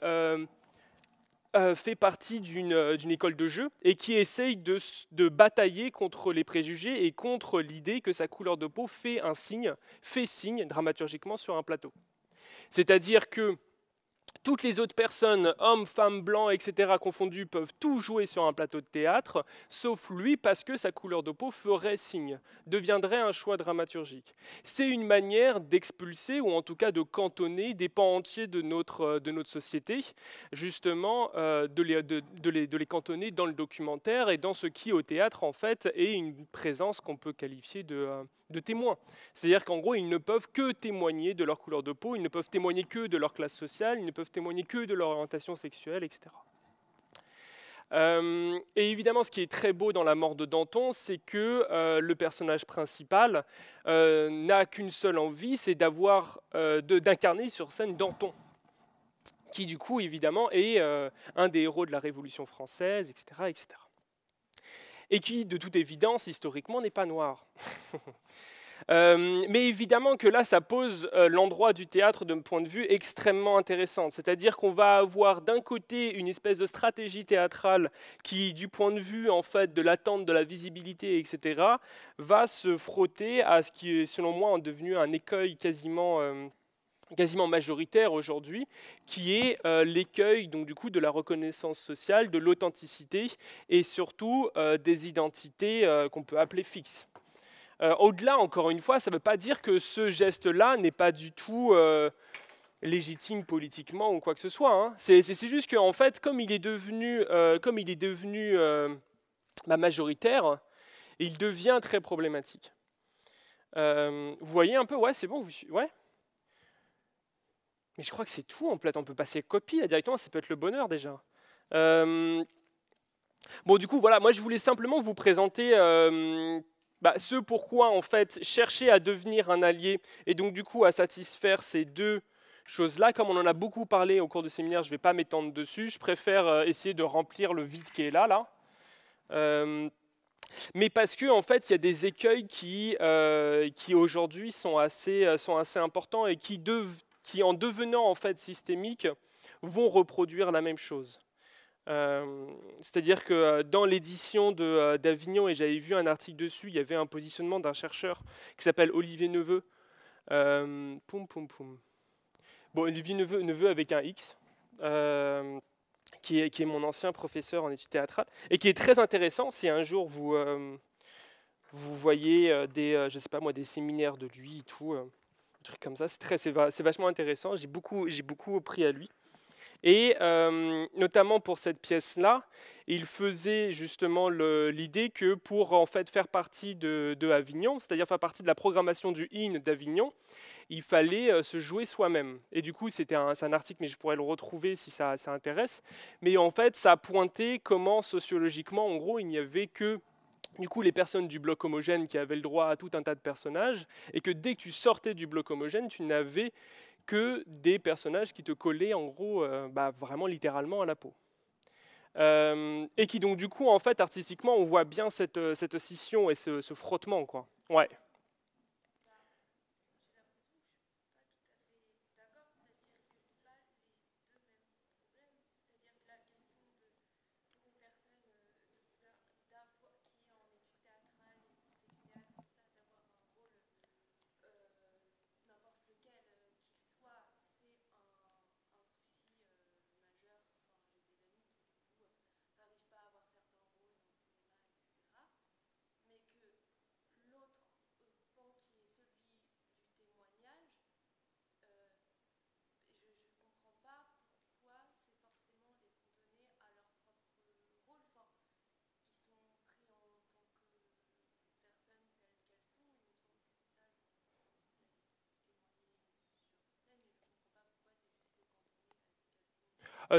fait partie d'une école de jeu et qui essaye de batailler contre les préjugés et contre l'idée que sa couleur de peau fait signe dramaturgiquement sur un plateau. C'est-à-dire que toutes les autres personnes, hommes, femmes, blancs, etc., confondus, peuvent tout jouer sur un plateau de théâtre, sauf lui, parce que sa couleur de peau ferait signe, deviendrait un choix dramaturgique. C'est une manière d'expulser, ou en tout cas de cantonner, des pans entiers de notre société, justement, de les cantonner dans le documentaire et dans ce qui, au théâtre, en fait, est une présence qu'on peut qualifier de témoins. C'est-à-dire qu'en gros, ils ne peuvent que témoigner de leur couleur de peau, ils ne peuvent témoigner que de leur classe sociale, ils ne peuvent témoigner que de leur orientation sexuelle, etc. Et évidemment, ce qui est très beau dans La mort de Danton, c'est que le personnage principal n'a qu'une seule envie, c'est d'incarner sur scène Danton, qui du coup, évidemment, est un des héros de la Révolution française, etc., etc. Et qui, de toute évidence, historiquement, n'est pas noir. Mais évidemment que là, ça pose l'endroit du théâtre d'un point de vue extrêmement intéressant. C'est-à-dire qu'on va avoir d'un côté une espèce de stratégie théâtrale qui, du point de vue en fait, de l'attente, de la visibilité, etc., va se frotter à ce qui est, selon moi, en devenu un écueil quasiment majoritaire aujourd'hui, qui est l'écueil donc du coup de la reconnaissance sociale, de l'authenticité et surtout des identités qu'on peut appeler fixes. Au-delà, encore une fois, ça ne veut pas dire que ce geste-là n'est pas du tout légitime politiquement ou quoi que ce soit. Hein. C'est juste qu'en fait, comme il est devenu majoritaire, il devient très problématique. Vous voyez un peu, ouais, c'est bon, ouais. Mais je crois que c'est tout en fait. On peut passer copie là, directement, ça peut être le bonheur déjà. Bon, du coup, voilà, moi je voulais simplement vous présenter ce pourquoi en fait chercher à devenir un allié et donc du coup à satisfaire ces deux choses-là. Comme on en a beaucoup parlé au cours du séminaire, je ne vais pas m'étendre dessus. Je préfère essayer de remplir le vide qui est là. Mais parce que en fait, il y a des écueils qui aujourd'hui sont assez importants et qui en devenant en fait systémiques vont reproduire la même chose. C'est-à-dire que dans l'édition d'Avignon, et j'avais vu un article dessus, il y avait un positionnement d'un chercheur qui s'appelle Olivier Neveu. Bon, Olivier Neveu avec un X, qui est mon ancien professeur en études théâtrales, et qui est très intéressant. Si un jour vous voyez des séminaires de lui et tout, des trucs comme ça, c'est vachement intéressant. J'ai beaucoup appris à lui. Et notamment pour cette pièce-là, il faisait justement l'idée que pour en fait faire partie de Avignon, c'est-à-dire faire partie de la programmation du IN d'Avignon, il fallait se jouer soi-même. Et du coup, c'est un article, mais je pourrais le retrouver si ça intéresse. Mais en fait, ça a pointé comment sociologiquement, en gros, il n'y avait que du coup les personnes du bloc homogène qui avaient le droit à tout un tas de personnages, et que dès que tu sortais du bloc homogène, tu n'avais que des personnages qui te collaient en gros vraiment littéralement à la peau. Et qui donc du coup en fait artistiquement on voit bien cette scission et ce frottement quoi. Ouais.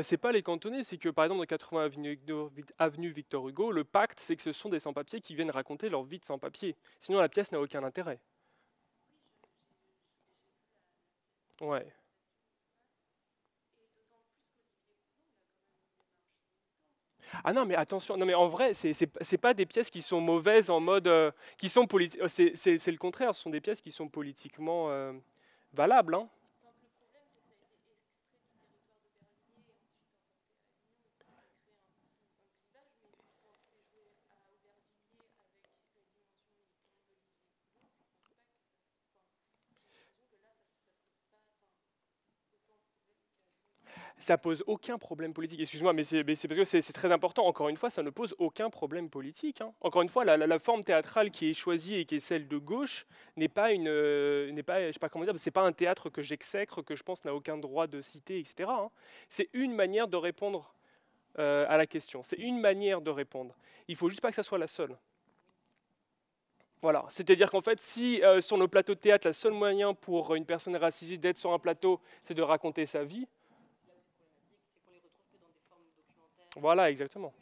C'est pas les cantonner, c'est que par exemple dans 80 avenue Victor Hugo, le pacte c'est que ce sont des sans-papiers qui viennent raconter leur vie de sans-papiers. Sinon la pièce n'a aucun intérêt. Ouais. Ah non mais attention, non mais en vrai c'est pas des pièces qui sont mauvaises en mode qui sont politiques. C'est le contraire, ce sont des pièces qui sont politiquement valables. Hein. Ça pose aucun problème politique. Excuse-moi, mais c'est parce que c'est très important. Encore une fois, ça ne pose aucun problème politique. Hein. Encore une fois, la forme théâtrale qui est choisie et qui est celle de gauche n'est pas je sais pas comment dire, c'est pas un théâtre que j'exècre, que je pense n'a aucun droit de citer, etc. Hein. C'est une manière de répondre à la question. C'est une manière de répondre. Il faut juste pas que ça soit la seule. Voilà, c'est-à-dire qu'en fait, si sur nos plateaux de théâtre, le seul moyen pour une personne racisée d'être sur un plateau, c'est de raconter sa vie. Voilà, exactement.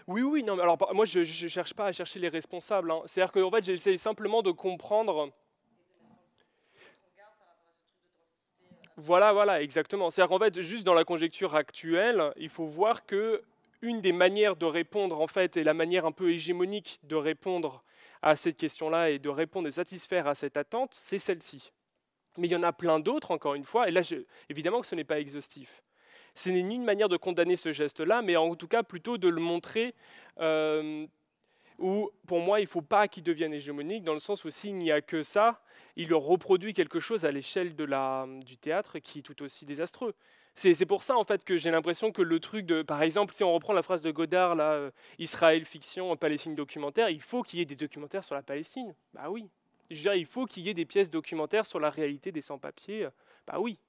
Oui, non, mais alors moi je cherche pas à chercher les responsables, hein. C'est-à-dire qu'en fait j'essaie simplement de comprendre. Voilà, exactement. C'est-à-dire qu'en fait, juste dans la conjecture actuelle, il faut voir que une des manières de répondre, en fait, et la manière un peu hégémonique de répondre à cette question-là et de répondre, de satisfaire à cette attente, c'est celle-ci. Mais il y en a plein d'autres, encore une fois, et là, évidemment que ce n'est pas exhaustif. Ce n'est ni une manière de condamner ce geste-là, mais en tout cas plutôt de le montrer, où pour moi, il ne faut pas qu'il devienne hégémonique, dans le sens où s'il n'y a que ça, il reproduit quelque chose à l'échelle du théâtre qui est tout aussi désastreux. C'est pour ça en fait que j'ai l'impression que le truc de, par exemple, si on reprend la phrase de Godard, là, Israël fiction, Palestine documentaire, il faut qu'il y ait des documentaires sur la Palestine. Bah oui. Je veux dire, il faut qu'il y ait des pièces documentaires sur la réalité des sans-papiers. Bah oui.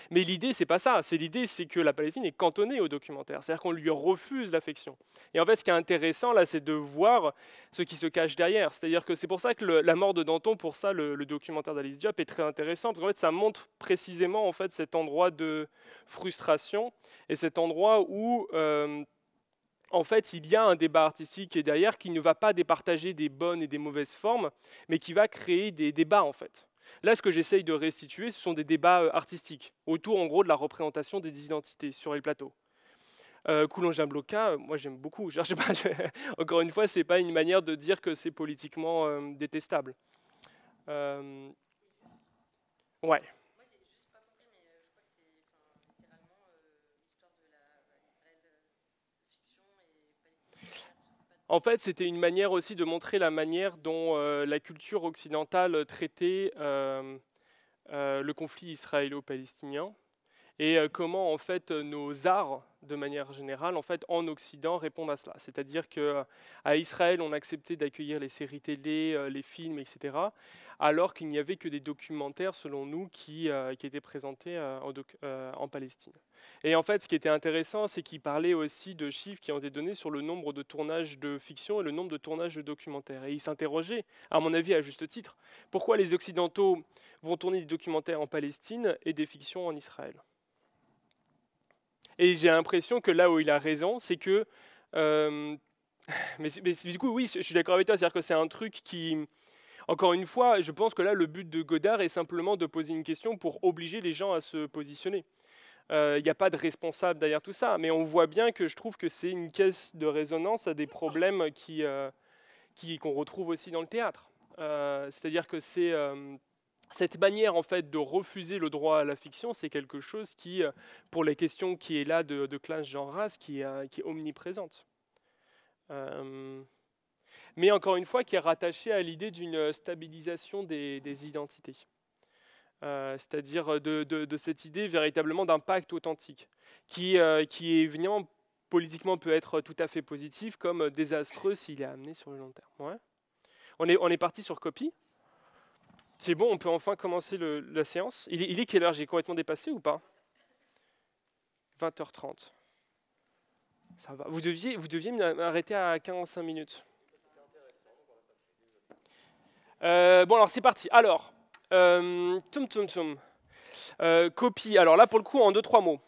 Mais l'idée, c'est pas ça. L'idée, c'est que la Palestine est cantonnée au documentaire. C'est-à-dire qu'on lui refuse l'affection. Et en fait, ce qui est intéressant, là, c'est de voir ce qui se cache derrière. C'est-à-dire que c'est pour ça que la mort de Danton, pour ça, le documentaire d'Alice Diop est très intéressant. Parce qu'en fait, ça montre précisément en fait, cet endroit de frustration et cet endroit où, en fait, il y a un débat artistique qui est derrière, qui ne va pas départager des bonnes et des mauvaises formes, mais qui va créer des débats, en fait. Là, ce que j'essaye de restituer, ce sont des débats artistiques, autour en gros de la représentation des identités sur les plateaux. Coulon-Jablonka, moi j'aime beaucoup. Je sais pas, encore une fois, c'est pas une manière de dire que c'est politiquement détestable. Ouais. En fait, c'était une manière aussi de montrer la manière dont la culture occidentale traitait le conflit israélo-palestinien et comment en fait nos arts, de manière générale, en fait en Occident répondent à cela. C'est-à-dire que à Israël, on acceptait d'accueillir les séries télé, les films, etc., alors qu'il n'y avait que des documentaires, selon nous, qui étaient présentés en Palestine. Et en fait, ce qui était intéressant, c'est qu'il parlait aussi de chiffres qui ont été donnés sur le nombre de tournages de fiction et le nombre de tournages de documentaires. Et il s'interrogeait, à mon avis à juste titre, pourquoi les Occidentaux vont tourner des documentaires en Palestine et des fictions en Israël. Et j'ai l'impression que là où il a raison, c'est que... mais du coup, oui, je suis d'accord avec toi, c'est-à-dire que c'est un truc qui... Encore une fois, je pense que là, le but de Godard est simplement de poser une question pour obliger les gens à se positionner. Il n'y a pas de responsable derrière tout ça, mais on voit bien que je trouve que c'est une caisse de résonance à des problèmes qu'on retrouve aussi dans le théâtre. C'est-à-dire que c'est... cette manière en fait de refuser le droit à la fiction, c'est quelque chose qui, pour les questions qui est là de classe, genre, race, qui est omniprésente. Mais encore une fois, qui est rattachée à l'idée d'une stabilisation des identités. C'est-à-dire de cette idée véritablement d'un pacte authentique, qui évidemment politiquement peut être tout à fait positif, comme désastreux s'il est amené sur le long terme. Ouais. On est parti sur copie. C'est bon, on peut enfin commencer la séance. Il est quelle heure? J'ai complètement dépassé ou pas? 20h30. Ça va. Vous deviez m'arrêter à 45 minutes. Bon, alors c'est parti. Alors, copie. Alors là, pour le coup, en 2-3 mots.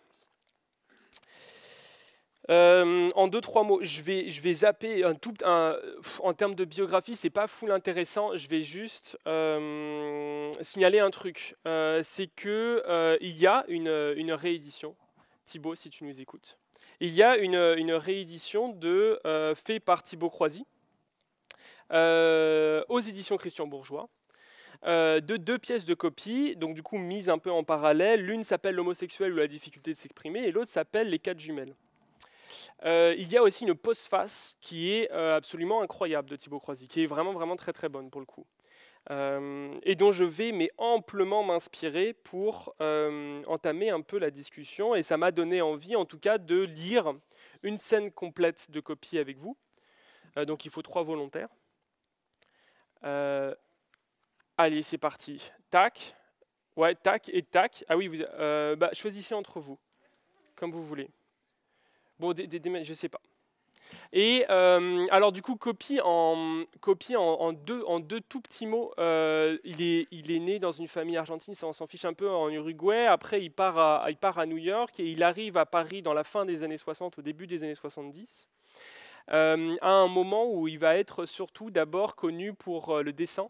En 2-3 mots, je vais zapper en termes de biographie, c'est pas full intéressant. Je vais juste signaler un truc. C'est que il y a une réédition. Thibaut, si tu nous écoutes. Il y a une réédition fait par Thibaut Croisy aux éditions Christian Bourgeois. De 2 pièces de copie, donc du coup mises un peu en parallèle. L'une s'appelle L'homosexuel ou la difficulté de s'exprimer et l'autre s'appelle Les 4 jumelles. Il y a aussi une postface qui est absolument incroyable de Thibaut Croisy, qui est vraiment très très bonne pour le coup. Et dont je vais amplement m'inspirer pour entamer un peu la discussion. Et ça m'a donné envie en tout cas de lire une scène complète de copie avec vous. Donc il faut 3 volontaires. Allez, c'est parti. Tac. Ouais, tac et tac. Ah oui, choisissez entre vous, comme vous voulez. Bon, je sais pas. Et alors du coup, copie en deux tout petits mots. Il est né dans une famille argentine, ça on s'en fiche un peu, en Uruguay. Après, il part à New York et il arrive à Paris dans la fin des années 60, au début des années 70. à un moment où il va être surtout d'abord connu pour le dessin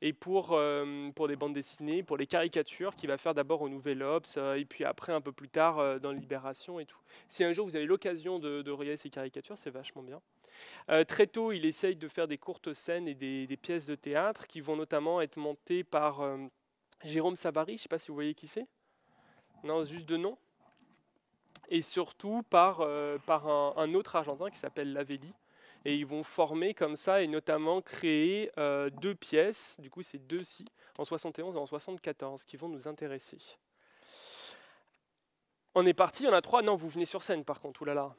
et pour des bandes dessinées, pour les caricatures, qu'il va faire d'abord au Nouvel Obs, et puis après un peu plus tard dans Libération et tout. Si un jour vous avez l'occasion de regarder ces caricatures, c'est vachement bien. Très tôt, il essaye de faire des courtes scènes et des pièces de théâtre qui vont notamment être montées par Jérôme Savary, je ne sais pas si vous voyez qui c'est. Non, juste de nom. Et surtout par un autre Argentin qui s'appelle Lavelli. Et ils vont former comme ça et notamment créer 2 pièces, du coup c'est 2-ci, en 71 et en 74, qui vont nous intéresser. On est parti, il y en a 3. Non, vous venez sur scène par contre, oulala.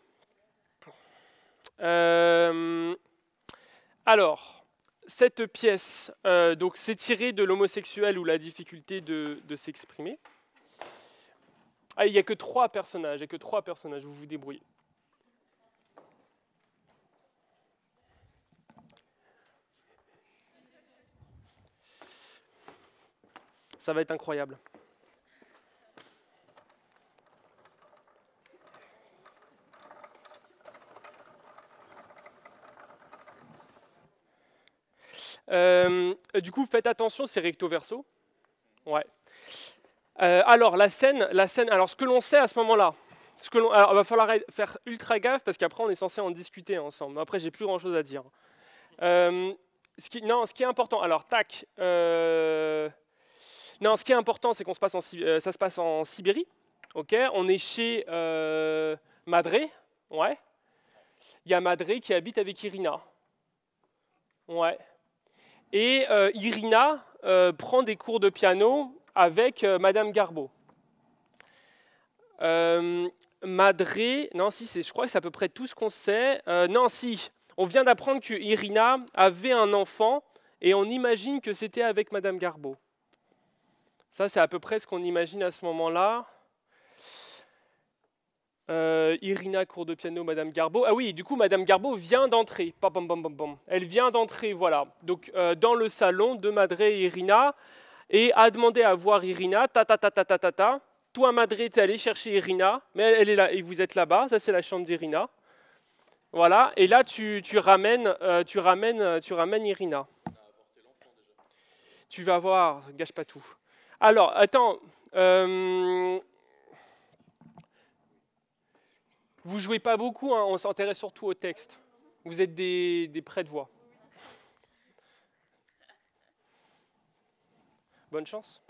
Alors, cette pièce, donc c'est tiré de l'homosexuel ou la difficulté de s'exprimer. Ah, il n'y a que 3 personnages, vous vous débrouillez. Ça va être incroyable. Du coup, faites attention, c'est recto verso. Ouais. Alors, la scène, alors ce que l'on sait à ce moment-là, alors, il va falloir faire ultra gaffe parce qu'après on est censé en discuter ensemble. Après, j'ai plus grand-chose à dire. Ce qui est important, alors tac. Non, ce qui est important, c'est qu'on ça se passe en Sibérie. Ok, on est chez Madré. Ouais. Il y a Madré qui habite avec Irina. Ouais. Et Irina prend des cours de piano avec Madame Garbeau. Madré, non, si, je crois que c'est à peu près tout ce qu'on sait. Non, si, on vient d'apprendre que Irina avait un enfant et on imagine que c'était avec Madame Garbeau. Ça, c'est à peu près ce qu'on imagine à ce moment-là. Irina, cours de piano, Madame Garbeau. Ah oui, du coup, Madame Garbeau vient d'entrer. Elle vient d'entrer, voilà. Donc, dans le salon de Madré et Irina, et a demandé à voir Irina. Toi, Madré, tu es allé chercher Irina, mais elle est là, et vous êtes là-bas. Ça, c'est la chambre d'Irina. Voilà, et là, tu ramènes Irina. Tu vas voir, gâche pas tout. Alors, attends. Vous jouez pas beaucoup, hein, on s'intéresse surtout au texte. Vous êtes des prêts de voix. Bonne chance.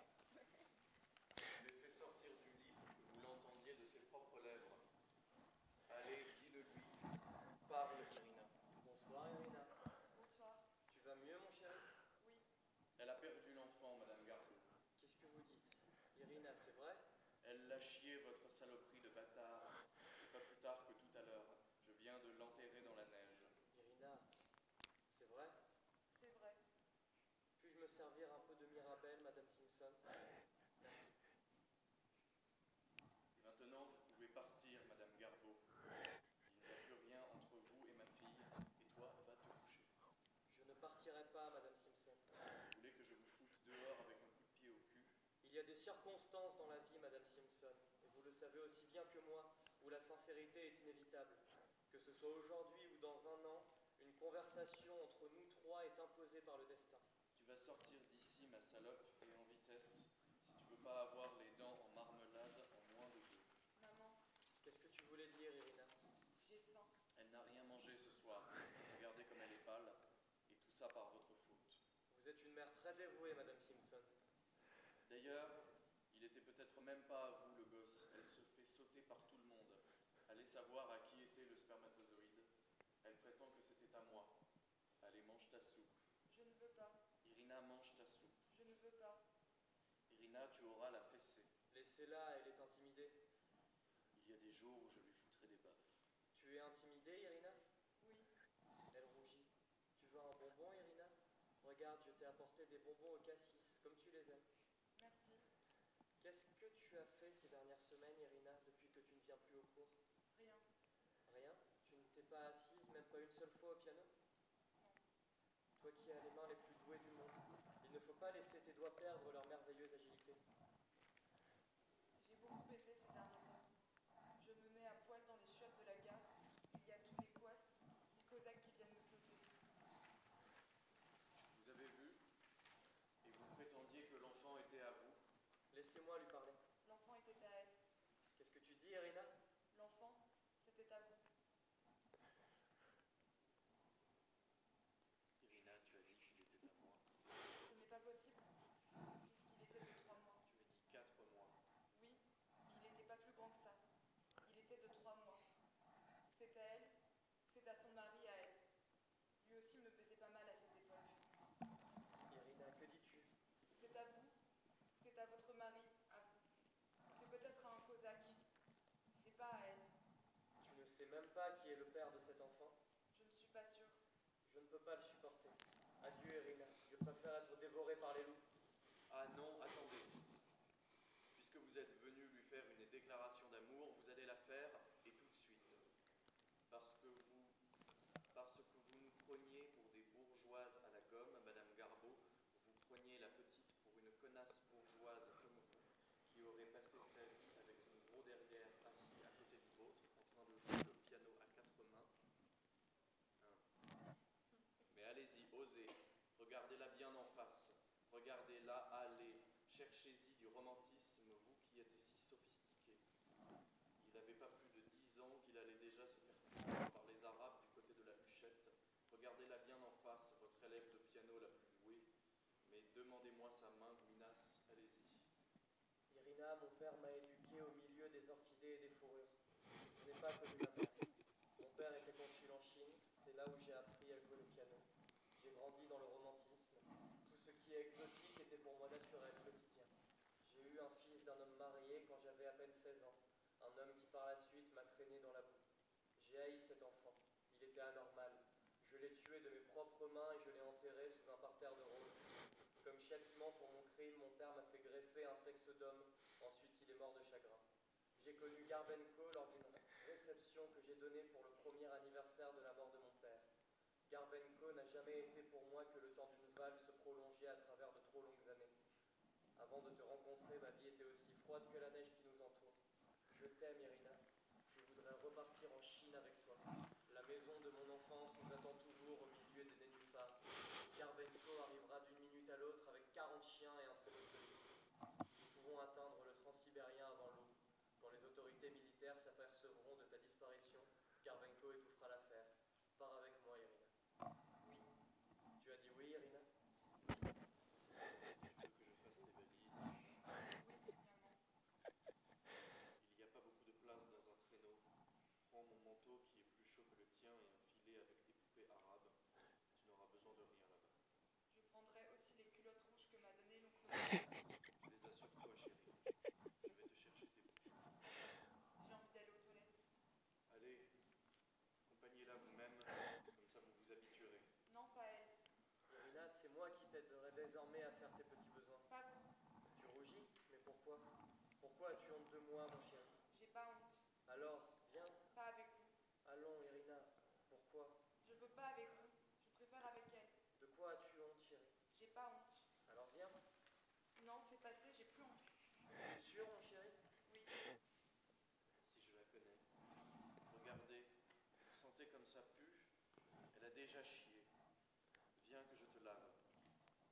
Servir un peu de Mirabelle, Madame Simpson. Merci. Et maintenant, vous pouvez partir, Madame Garbeau. Il n'y a plus rien entre vous et ma fille, et toi, va te coucher. Je ne partirai pas, Madame Simpson. Vous voulez que je vous foute dehors avec un coup de pied au cul? Il y a des circonstances dans la vie, Madame Simpson, et vous le savez aussi bien que moi, où la sincérité est inévitable. Que ce soit aujourd'hui ou dans un an, une conversation entre nous 3 est imposée par le destin. Tu vas sortir d'ici, ma salope, et en vitesse, si tu veux pas avoir les dents en marmelade en moins de 2. Maman. Qu'est-ce que tu voulais dire, Irina? J'ai faim. Elle n'a rien mangé ce soir. Regardez comme elle est pâle, et tout ça par votre faute. Vous êtes une mère très dévouée, Madame Simpson. D'ailleurs, il était peut-être même pas à vous, le gosse. Elle se fait sauter par tout le monde. Allez savoir à qui était le spermatozoïde. Elle prétend que c'était à moi. Allez, mange ta soupe. Je ne veux pas. Irina, mange ta soupe. Je ne veux pas. Irina, tu auras la fessée. Laissez-la, elle est intimidée. Il y a des jours où je lui foutrai des baffes. Tu es intimidée, Irina? Oui. Elle rougit. Tu veux un bonbon, Irina? Regarde, je t'ai apporté des bonbons au cassis, comme tu les aimes. Merci. Qu'est-ce que tu as fait ces dernières semaines, Irina, depuis que tu ne viens plus au cours? Rien. Rien? Tu ne t'es pas assise, même pas une seule fois au piano? Toi qui as les mains les plus douées du monde, il ne faut pas laisser tes doigts perdre leur merveilleuse agilité. J'ai beaucoup baissé ces derniers temps. Je me mets à poil dans les chiottes de la gare. Il y a tous les couasses qui Laissez-moi lui parler. L'enfant était à elle. Qu'est-ce que tu dis, Irina? L'enfant, c'était à vous. Irina, tu as dit qu'il était à moi. Ce n'est pas possible, puisqu'il était de 3 mois. Tu me dis 4 mois. Oui, il n'était pas plus grand que ça. Il était de 3 mois. C'est à elle, c'est à son mari à elle. Lui aussi me pesait pas mal à cette époque. Irina, que dis-tu? C'est à vous, c'est à votre mari, à vous. C'est peut-être à un cosaque. C'est pas à elle. Tu ne sais même pas qui est le père de cet enfant? Je ne suis pas sûre. Je ne peux pas le supporter. Adieu, Irina. Je préfère être dévoré par les loups. Ah non, attendez. Puisque vous êtes venu lui faire une déclaration d'amour, vous allez la faire, et tout de suite. Parce que vous nous preniez pour des bourgeoises à la gomme, Madame Garbeau, vous preniez la petite pour une connasse bourgeoise comme vous, qui aurait passé sa vie avec son gros derrière assis à côté du vôtre, en train de jouer le piano à 4 mains. Hein. Mais allez-y, osez, regardez-la bien en face, regardez-la aller, cherchez-y du romantisme, vous qui êtes si sophistiqués. Il n'avait pas plus de 10 ans qu'il allait déjà se faire prendre par les Arabes du côté de la Huchette. Regardez-la bien en face, votre élève de piano la plus douée. Mais demandez-moi sa main, Minas, allez-y. Irina, mon père m'a éduqué au milieu des orchidées et des fourrures. Je n'ai pas connu ma mère. Mon père était consul en Chine, c'est là où j'ai appris à jouer le piano. J'ai grandi dans le romantisme. Tout ce qui est exotique était pour moi naturel, quotidien. J'ai eu un fils d'un homme marié quand j'avais à peine 16 ans. Un homme qui par la suite m'a traîné dans la boue. J'ai haï cet enfant. Il était anormal. Je l'ai tué de mes propres mains et je l'ai enterré sous un parterre de roses. Comme châtiment pour mon crime, mon père m'a fait greffer un sexe d'homme. Ensuite, il est mort de chagrin. J'ai connu Garbenko lors d'une réception que j'ai donnée pour le premier anniversaire de la mort de mon père. Garbenko n'a jamais été pour moi que le temps d'une valse prolongée à travers de trop longues années. Avant de te rencontrer, ma vie était aussi froide que la neige qui nous entoure. Je t'aime, Irina. Je voudrais repartir en Chine avec toi. La maison de mon enfance nous attend toujours au milieu des nénuphars. Garbenko arrivera d'une minute à l'autre avec 40 chiens et un traîneau de police. Nous pouvons atteindre le transsibérien avant l'aube. Quand les autorités militaires s'apercevront de ta disparition, Garbenko étouffera l'affaire. Pars avec moi, Irina. Oui. Tu as dit oui, Irina? Tu veux que je fasse tes valises? Oui, maman. Il n'y a pas beaucoup de place dans un traîneau. Prends mon manteau qui est plus chaud que le tien et un filet avec des poupées arabes. Tu n'auras besoin de rien là-bas. Je prendrai aussi les culottes rouges que m'a donné l'oncle. Tu les as sur toi, chérie. Je vais te chercher tes bouquins. J'ai envie d'aller aux toilettes. Allez, accompagnez-la vous-même, comme ça vous vous habituerez. Non, pas elle. Irina, c'est moi qui t'aiderai désormais à faire tes petits besoins. Pas vous. Tu rougis? Mais pourquoi? Pourquoi as-tu honte de moi, mon chéri? J'ai pas honte. Alors, viens. Pas avec vous. Allons, Irina. Pourquoi? Je veux pas avec vous. Je préfère avec elle. De quoi as-tu honte, chéri? J'ai pas honte. Alors viens. Non, c'est passé, j'ai plus envie. Tu es sûr, mon chéri? Oui. Si je la connais. Regardez, vous sentez comme ça pue? Elle a déjà chié. Viens que je te lave.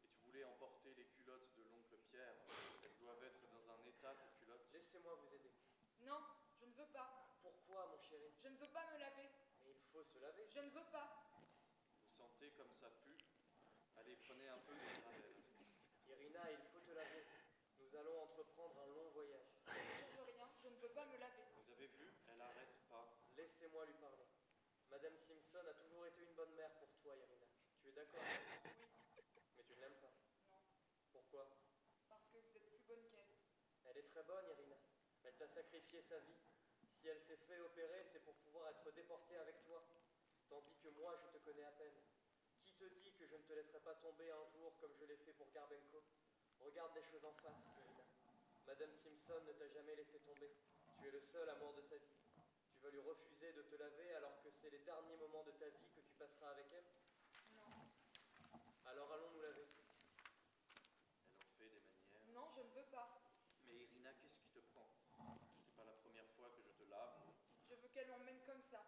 Et tu voulais emporter les culottes de l'oncle Pierre. Elles doivent être dans un état, tes culottes. Laissez-moi vous aider. Non, je ne veux pas. Pourquoi, mon chéri? Je ne veux pas me laver. Mais il faut se laver. Je ne veux pas. Vous sentez comme ça pue? Allez, prenez un peu de gravel. Irina, il faut te laver. Nous allons entreprendre un long voyage. Je ne change rien, je ne veux pas me laver. Vous avez vu? Elle arrête pas. Laissez-moi lui parler. Madame Simpson a toujours été une bonne mère pour toi, Irina. Tu es d'accord? Oui. Mais tu ne l'aimes pas. Non. Pourquoi? Parce que vous êtes plus bonne qu'elle. Elle est très bonne, Irina. Elle t'a sacrifié sa vie. Si elle s'est fait opérer, c'est pour pouvoir être déportée avec toi. Tandis que moi, je te connais à peine. Qui te dit que je ne te laisserai pas tomber un jour comme je l'ai fait pour Garbenko? Regarde les choses en face, Irina. Madame Simpson ne t'a jamais laissé tomber. Tu es le seul amour de sa vie. Tu vas lui refuser de te laver alors que c'est les derniers moments de ta vie que tu passeras avec elle? Non. Alors allons nous laver. Elle en fait des manières. Non, je ne veux pas. Mais Irina, qu'est-ce qui te prend? C'est pas la première fois que je te lave, non? Je veux qu'elle m'emmène comme ça.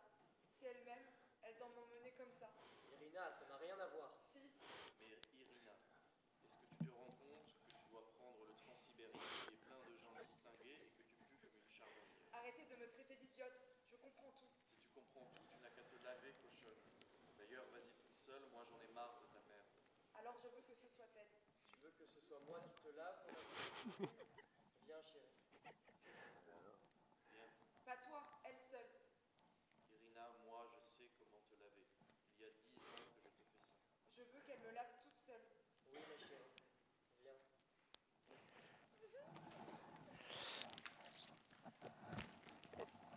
Si elle m'aime, elle doit m'emmener comme ça. Irina, ça n'a rien à voir. Si. Mais Irina, est-ce que tu te rends compte que tu dois prendre le Transsibérien qui est plein que ce soit moi qui te lave ton linge. Viens, chérie. Pas toi, elle seule. Irina, moi, je sais comment te laver. Il y a 10 ans que je te fais ça. Je veux qu'elle me lave toute seule. Oui, ma chérie. Viens.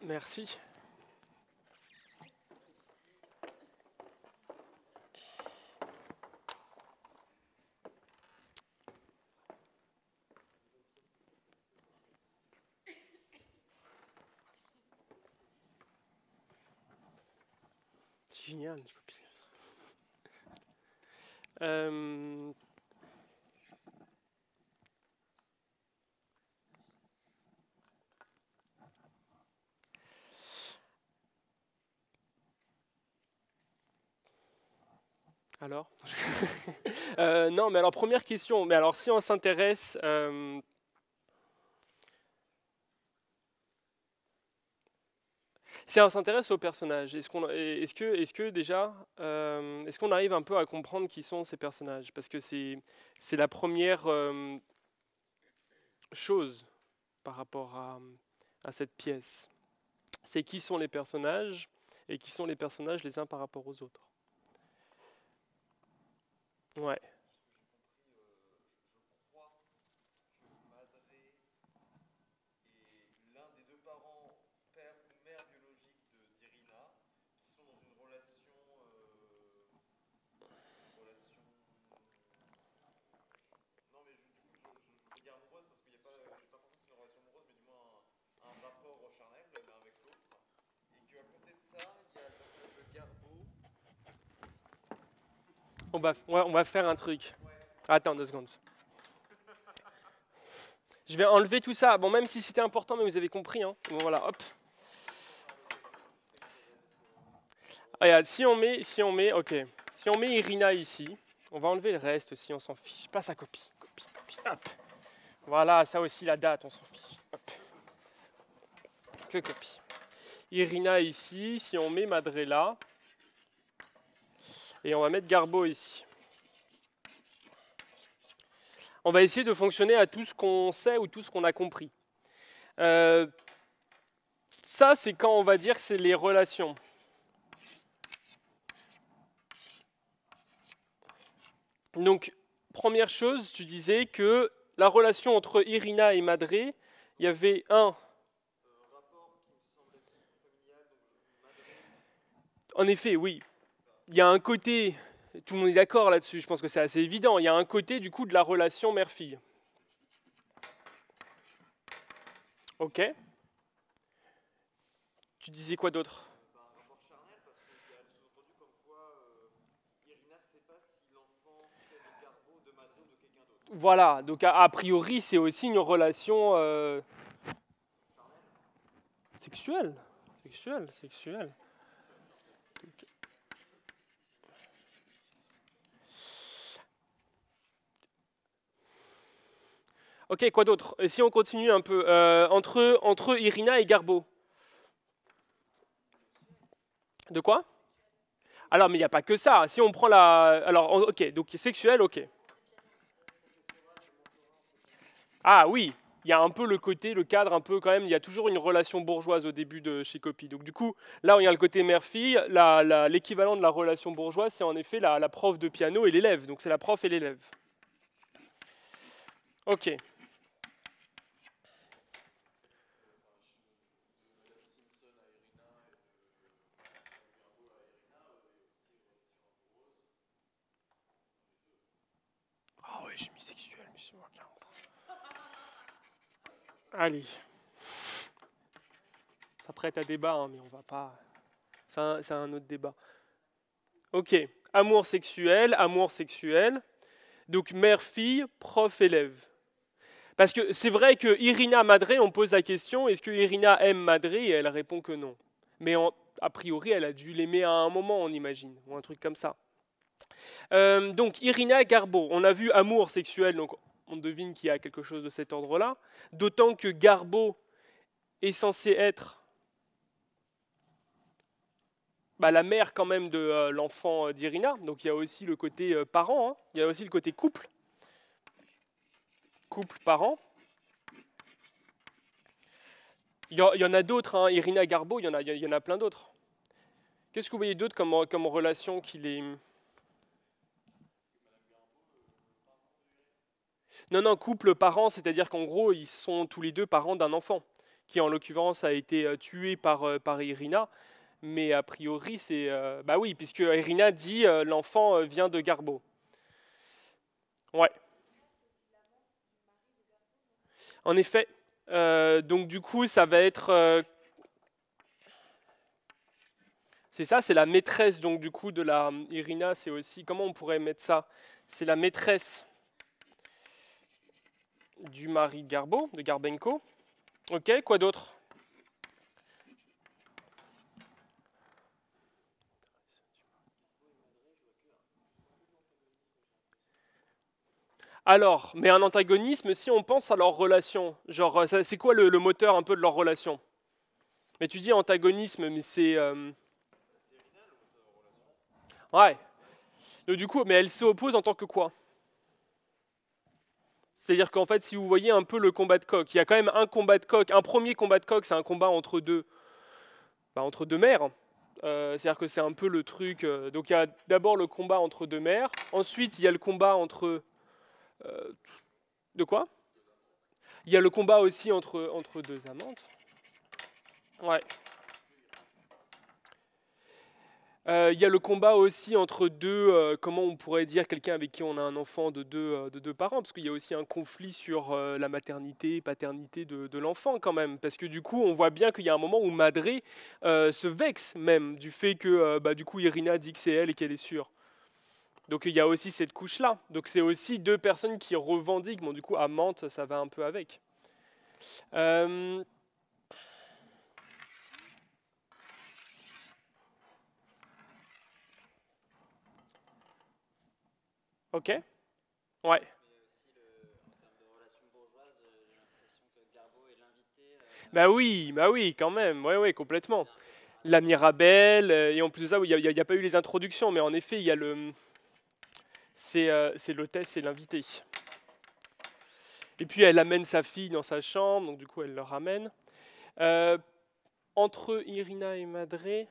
Merci. C'est génial, je copie. Alors non, mais alors première question. Mais alors si on s'intéresse, si on s'intéresse aux personnages, est-ce que déjà, est-ce qu'on arrive un peu à comprendre qui sont ces personnages? Parce que c'est la première chose par rapport à cette pièce. C'est qui sont les personnages et qui sont les personnages les uns par rapport aux autres. Ouais. Je crois que Madré est l'un des deux parents, père ou mère biologique d'Irina, qui sont dans une relation. Non, mais du coup, je veux dire amoureuse parce qu'il n'y a pas. J'ai pas pensé que c'est une relation amoureuse, mais du moins un rapport charnel l'un avec l'autre. Et qu'à côté de ça, il y a le personnage de Garbo. On va faire un truc. Attends 2 secondes. Je vais enlever tout ça. Bon, même si c'était important, mais vous avez compris. Hein. Bon, voilà, hop. Regarde, si on met, ok. Si on met Irina ici, on va enlever le reste aussi, on s'en fiche. Pas sa copie. Copie, hop. Voilà, ça aussi la date, on s'en fiche. Hop. Que copie. Irina ici, si on met Madré là. Et on va mettre Garbo ici. On va essayer de fonctionner à tout ce qu'on sait ou tout ce qu'on a compris. Ça, c'est quand on va dire que c'est les relations. Donc, première chose, tu disais que la relation entre Irina et Madré, il y avait un... En effet, oui. Il y a un côté, tout le monde est d'accord là-dessus, je pense que c'est assez évident, il y a un côté du coup de la relation mère-fille. Ok. Tu disais quoi d'autre? Un rapport charnel parce qu'il y a le sous-entendu comme quoi Irina ne sait pas si l'enfant serait de Garbo, de Madré ou de quelqu'un d'autre. Voilà, donc a priori c'est aussi une relation sexuelle. Sexuelle. Ok, quoi d'autre? Et si on continue un peu, entre Irina et Garbo. De quoi? Alors, mais il n'y a pas que ça. Si on prend la... Alors, ok, donc sexuel, ok. Ah oui, il y a un peu le côté, le cadre, un peu quand même, il y a toujours une relation bourgeoise au début de chez Copy. Donc du coup, là, il y a le côté mère-fille. L'équivalent de la relation bourgeoise, c'est en effet la prof de piano et l'élève. Donc c'est la prof et l'élève. Ok. Ah ouais, j'ai mis sexuel, mais c'est moi qui... Allez. Ça prête à débat, hein, mais on va pas... C'est un autre débat. Ok. Amour sexuel. Donc mère-fille, prof-élève. Parce que c'est vrai que Irina Madré, on pose la question, est-ce que Irina aime Madré? Et elle répond que non. Mais a priori, elle a dû l'aimer à un moment, on imagine, ou un truc comme ça. Donc Irina Garbo, on a vu amour sexuel, donc on devine qu'il y a quelque chose de cet ordre-là. D'autant que Garbo est censé être la mère quand même de l'enfant d'Irina. Donc il y a aussi le côté parent, hein, il y a aussi le côté couple. couple parent. Il y en a d'autres, hein. Irina Garbo, il y en a plein d'autres. Qu'est-ce que vous voyez d'autre comme relation qu'il est... Non, couple parent, c'est-à-dire qu'en gros, ils sont tous les deux parents d'un enfant, qui en l'occurrence a été tué par Irina. Mais a priori, c'est... bah oui, puisque Irina dit l'enfant vient de Garbo. Ouais. En effet. Donc du coup, ça va être... c'est ça, c'est la maîtresse donc du coup de la Irina, c'est aussi... Comment on pourrait mettre ça? C'est la maîtresse du mari Garbo, de Garbenko. Ok, quoi d'autre? Alors, mais un antagonisme, si on pense à leur relation, genre, c'est quoi le moteur un peu de leur relation? Mais tu dis antagonisme, mais c'est... Ouais. Donc, du coup, mais elle s'oppose en tant que quoi? C'est-à-dire qu'en fait, si vous voyez un peu le combat de coq, il y a quand même un combat de coq. Un premier combat de coq, c'est un combat entre deux mères. C'est-à-dire que c'est un peu le truc... donc il y a d'abord le combat entre deux mères. Ensuite, il y a le combat entre... de quoi? Il y a le combat aussi entre deux amantes. Ouais. Il y a le combat aussi entre deux, comment on pourrait dire, quelqu'un avec qui on a un enfant de deux parents, parce qu'il y a aussi un conflit sur la maternité, paternité de l'enfant quand même, parce que du coup on voit bien qu'il y a un moment où Madré se vexe même du fait que du coup Irina dit que c'est elle et qu'elle est sûre. Donc il y a aussi cette couche-là. Donc c'est aussi deux personnes qui revendiquent, bon du coup amante ça va un peu avec. Ok. Ouais. Bah oui, quand même. Ouais, complètement. La Mirabelle, et en plus de ça, il n'y a pas eu les introductions, mais en effet, il y a le... C'est l'hôtesse et l'invité. Et puis elle amène sa fille dans sa chambre, donc du coup elle le ramène. Entre Irina et Madré,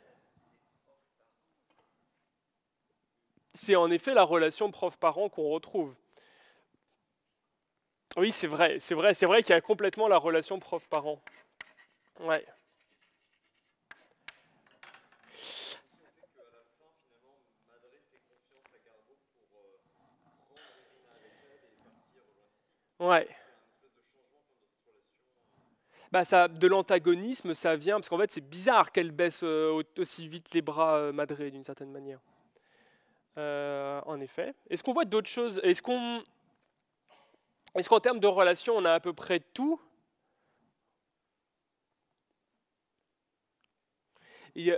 c'est en effet la relation prof-parent qu'on retrouve. Oui, c'est vrai qu'il y a complètement la relation prof-parent. Ouais. Ouais. Bah ça, de l'antagonisme, ça vient, parce qu'en fait c'est bizarre qu'elle baisse aussi vite les bras Madré d'une certaine manière. En effet. Est-ce qu'on voit d'autres choses? Est-ce qu'en termes de relations, on a à peu près tout?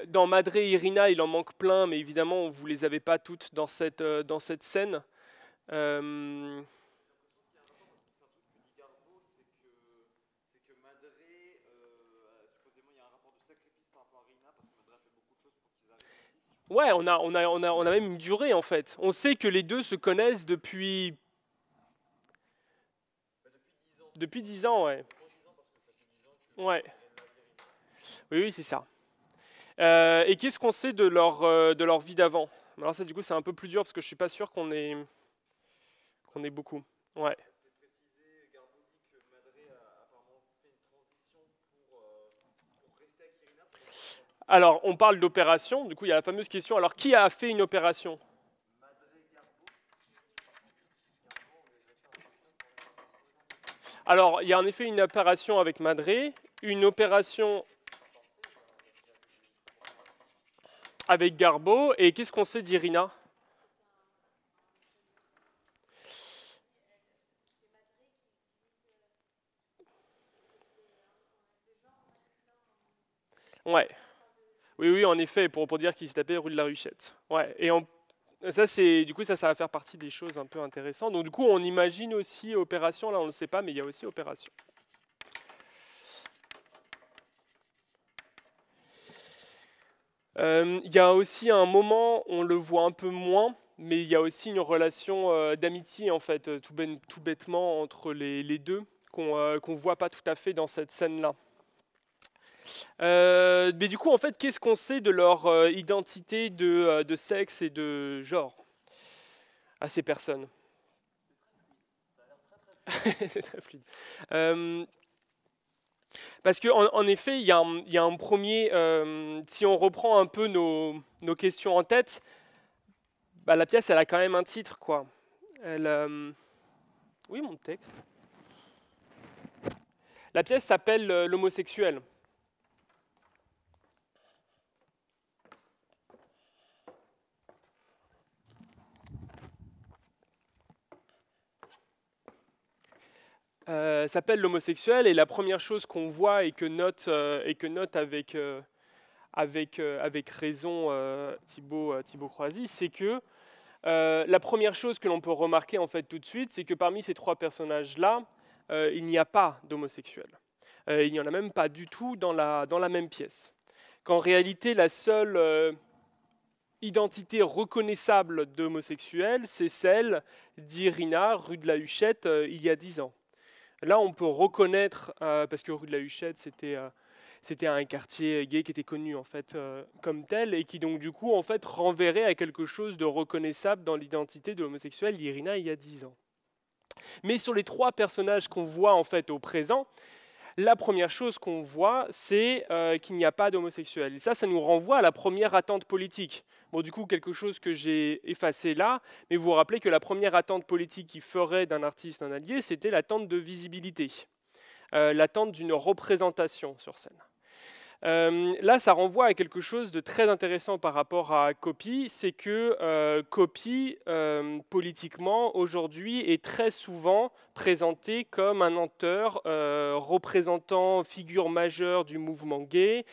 Dans Madré et Irina, il en manque plein, mais évidemment, vous ne les avez pas toutes dans cette scène. Ouais, on a même une durée en fait. On sait que les deux se connaissent depuis 10 ans, ouais. Ouais. Oui, c'est ça. Et qu'est-ce qu'on sait de leur vie d'avant? Alors ça, du coup, c'est un peu plus dur parce que je suis pas sûr qu'on ait beaucoup. Ouais. Alors, on parle d'opération. Du coup, il y a la fameuse question. Alors, qui a fait une opération? Alors, il y a en effet une opération avec Madré, une opération avec Garbo, et qu'est-ce qu'on sait d'Irina? Ouais. Oui, en effet, pour dire qu'il s'est tapé rue de la Ruchette. Ouais. Et ça, ça va faire partie des choses un peu intéressantes. Donc, du coup, on imagine aussi opération. Là, on ne le sait pas, mais il y a aussi opération. Il y a aussi un moment, on le voit un peu moins, mais il y a aussi une relation d'amitié, en fait, tout bêtement, entre les deux, qu'on ne voit pas tout à fait dans cette scène-là. Mais du coup, en fait, qu'est-ce qu'on sait de leur identité de sexe et de genre à ces personnes? C'est très fluide. Parce qu'en effet, il y a un premier... si on reprend un peu nos questions en tête, bah, la pièce, elle a quand même un titre, quoi. Oui, mon texte. La pièce s'appelle L'homosexuel. S'appelle L'homosexuel, et la première chose qu'on voit et que note avec raison Thibaut Croisy, c'est que la première chose que l'on peut remarquer en fait tout de suite, c'est que parmi ces trois personnages-là, il n'y a pas d'homosexuels. Il n'y en a même pas du tout dans la même pièce. Qu'en réalité, la seule identité reconnaissable d'homosexuel, c'est celle d'Irina, rue de la Huchette, il y a 10 ans. Là, on peut reconnaître, parce que rue de la Huchette, c'était un quartier gay qui était connu en fait comme tel, et qui donc du coup en fait renverrait à quelque chose de reconnaissable dans l'identité de l'homosexuel d'Irina il y a 10 ans. Mais sur les trois personnages qu'on voit en fait au présent, la première chose qu'on voit, c'est qu'il n'y a pas d'homosexuel. Et ça nous renvoie à la première attente politique. Bon, du coup, quelque chose que j'ai effacé là, mais vous vous rappelez que la première attente politique qui ferait d'un artiste un allié, c'était l'attente de visibilité, l'attente d'une représentation sur scène. Là, ça renvoie à quelque chose de très intéressant par rapport à Copy, c'est que Copy, politiquement, aujourd'hui, est très souvent présenté comme un auteur représentant figure majeure du mouvement gay,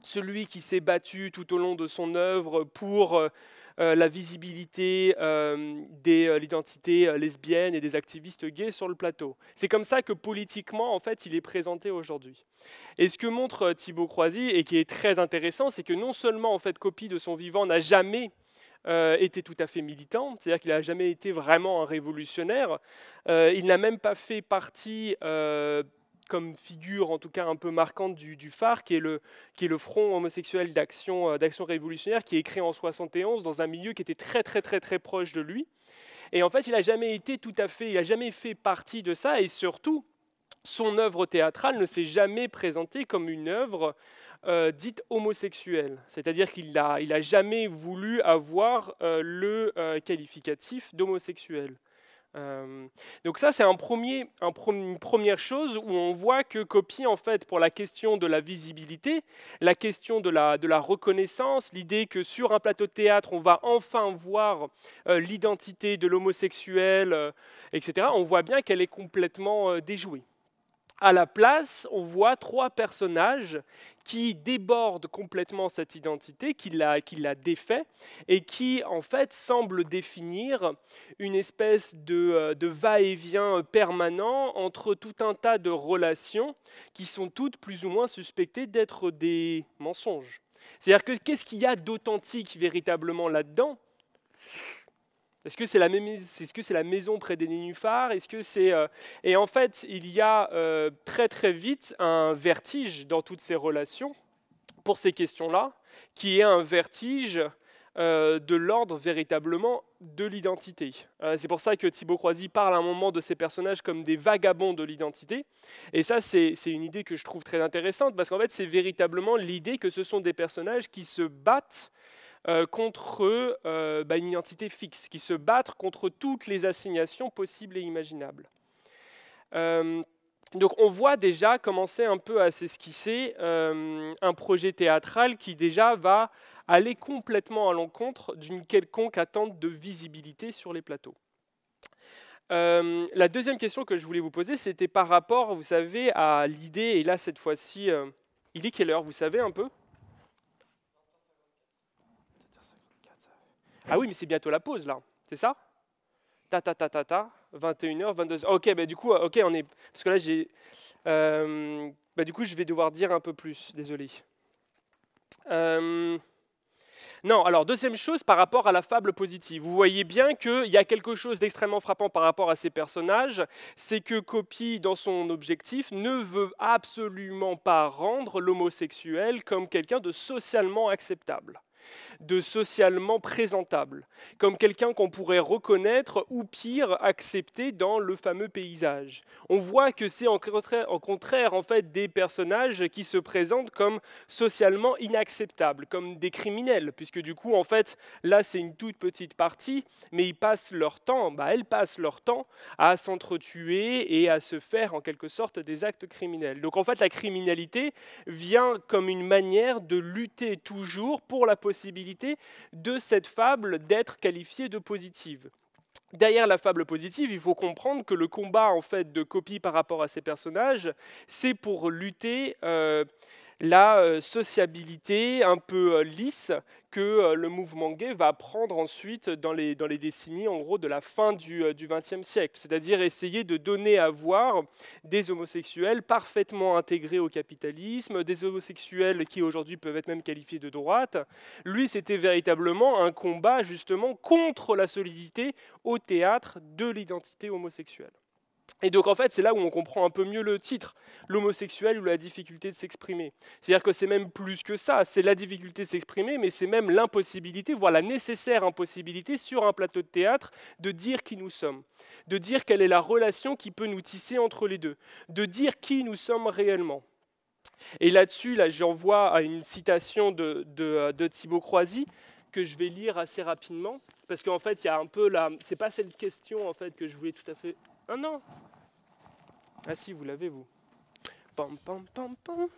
celui qui s'est battu tout au long de son œuvre pour la visibilité de l'identité lesbienne et des activistes gays sur le plateau. C'est comme ça que politiquement, en fait, il est présenté aujourd'hui. Et ce que montre Thibaut Croisy, et qui est très intéressant, c'est que non seulement en fait, Copy de son vivant n'a jamais été tout à fait militant, c'est-à-dire qu'il n'a jamais été vraiment un révolutionnaire, il n'a même pas fait partie comme figure en tout cas un peu marquante du phare, qui est le Front homosexuel d'action révolutionnaire, qui est créé en 71 dans un milieu qui était très proche de lui. Et en fait, il n'a jamais été tout à fait, il n'a jamais fait partie de ça, et surtout, son œuvre théâtrale ne s'est jamais présentée comme une œuvre dite homosexuelle. C'est-à-dire qu'il n'a jamais voulu avoir le qualificatif d'homosexuel. Donc ça, c'est une première chose où on voit que Copy, en fait, pour la question de la visibilité, la question de la reconnaissance, l'idée que sur un plateau de théâtre, on va enfin voir l'identité de l'homosexuel, etc., on voit bien qu'elle est complètement déjouée. À la place, on voit trois personnages qui débordent complètement cette identité, qui la défait, et qui, en fait, semblent définir une espèce de va-et-vient permanent entre tout un tas de relations qui sont toutes plus ou moins suspectées d'être des mensonges. C'est-à-dire que qu'est-ce qu'il y a d'authentique véritablement là-dedans ? Est-ce que c'est la maison près des nénuphars? Est-ce que c'est Et en fait, il y a très vite un vertige dans toutes ces relations pour ces questions-là, qui est un vertige de l'ordre véritablement de l'identité. C'est pour ça que Thibaut Croisy parle à un moment de ces personnages comme des vagabonds de l'identité. Et ça, c'est une idée que je trouve très intéressante, parce qu'en fait, c'est véritablement l'idée que ce sont des personnages qui se battent contre une identité fixe, qui se battent contre toutes les assignations possibles et imaginables. Donc on voit déjà commencer un peu à s'esquisser un projet théâtral qui déjà va aller complètement à l'encontre d'une quelconque attente de visibilité sur les plateaux. La deuxième question que je voulais vous poser, c'était par rapport, vous savez, à l'idée, et là cette fois-ci, il est quelle heure, vous savez un peu ? Ah oui, mais c'est bientôt la pause, là, c'est ça ? 21h, 22h. Ok, bah du coup, on est... Parce que là, du coup, je vais devoir dire un peu plus, désolé. Non, alors deuxième chose par rapport à la fable positive. Vous voyez bien qu'il y a quelque chose d'extrêmement frappant par rapport à ces personnages, c'est que Copy, dans son objectif, ne veut absolument pas rendre l'homosexuel comme quelqu'un de socialement acceptable, de socialement présentable, comme quelqu'un qu'on pourrait reconnaître ou pire accepter dans le fameux paysage. On voit que c'est en contraire en fait des personnages qui se présentent comme socialement inacceptables, comme des criminels, puisque du coup en fait là c'est une toute petite partie, mais ils passent leur temps, elles passent leur temps à s'entretuer et à se faire en quelque sorte des actes criminels. Donc en fait la criminalité vient comme une manière de lutter toujours pour la possibilité de cette fable d'être qualifiée de positive. Derrière la fable positive, il faut comprendre que le combat en fait de Copy par rapport à ces personnages, c'est pour lutter la sociabilité un peu lisse que le mouvement gay va prendre ensuite dans les décennies en gros de la fin du XXe siècle, c'est-à-dire essayer de donner à voir des homosexuels parfaitement intégrés au capitalisme, des homosexuels qui aujourd'hui peuvent être même qualifiés de droite. Lui, c'était véritablement un combat justement contre la solidité au théâtre de l'identité homosexuelle. Et donc en fait, c'est là où on comprend un peu mieux le titre, l'homosexuel ou la difficulté de s'exprimer. C'est-à-dire que c'est même plus que ça, c'est la difficulté de s'exprimer, mais c'est même l'impossibilité, voire la nécessaire impossibilité sur un plateau de théâtre de dire qui nous sommes, de dire quelle est la relation qui peut nous tisser entre les deux, de dire qui nous sommes réellement. Et là-dessus, j'envoie à une citation de Thibaut Croisy, que je vais lire assez rapidement, parce qu'en fait, il y a un peu là, c'est pas cette question en fait que je voulais tout à fait. Ah non. Ah si, vous l'avez, vous. Pam, pam, pam, pam.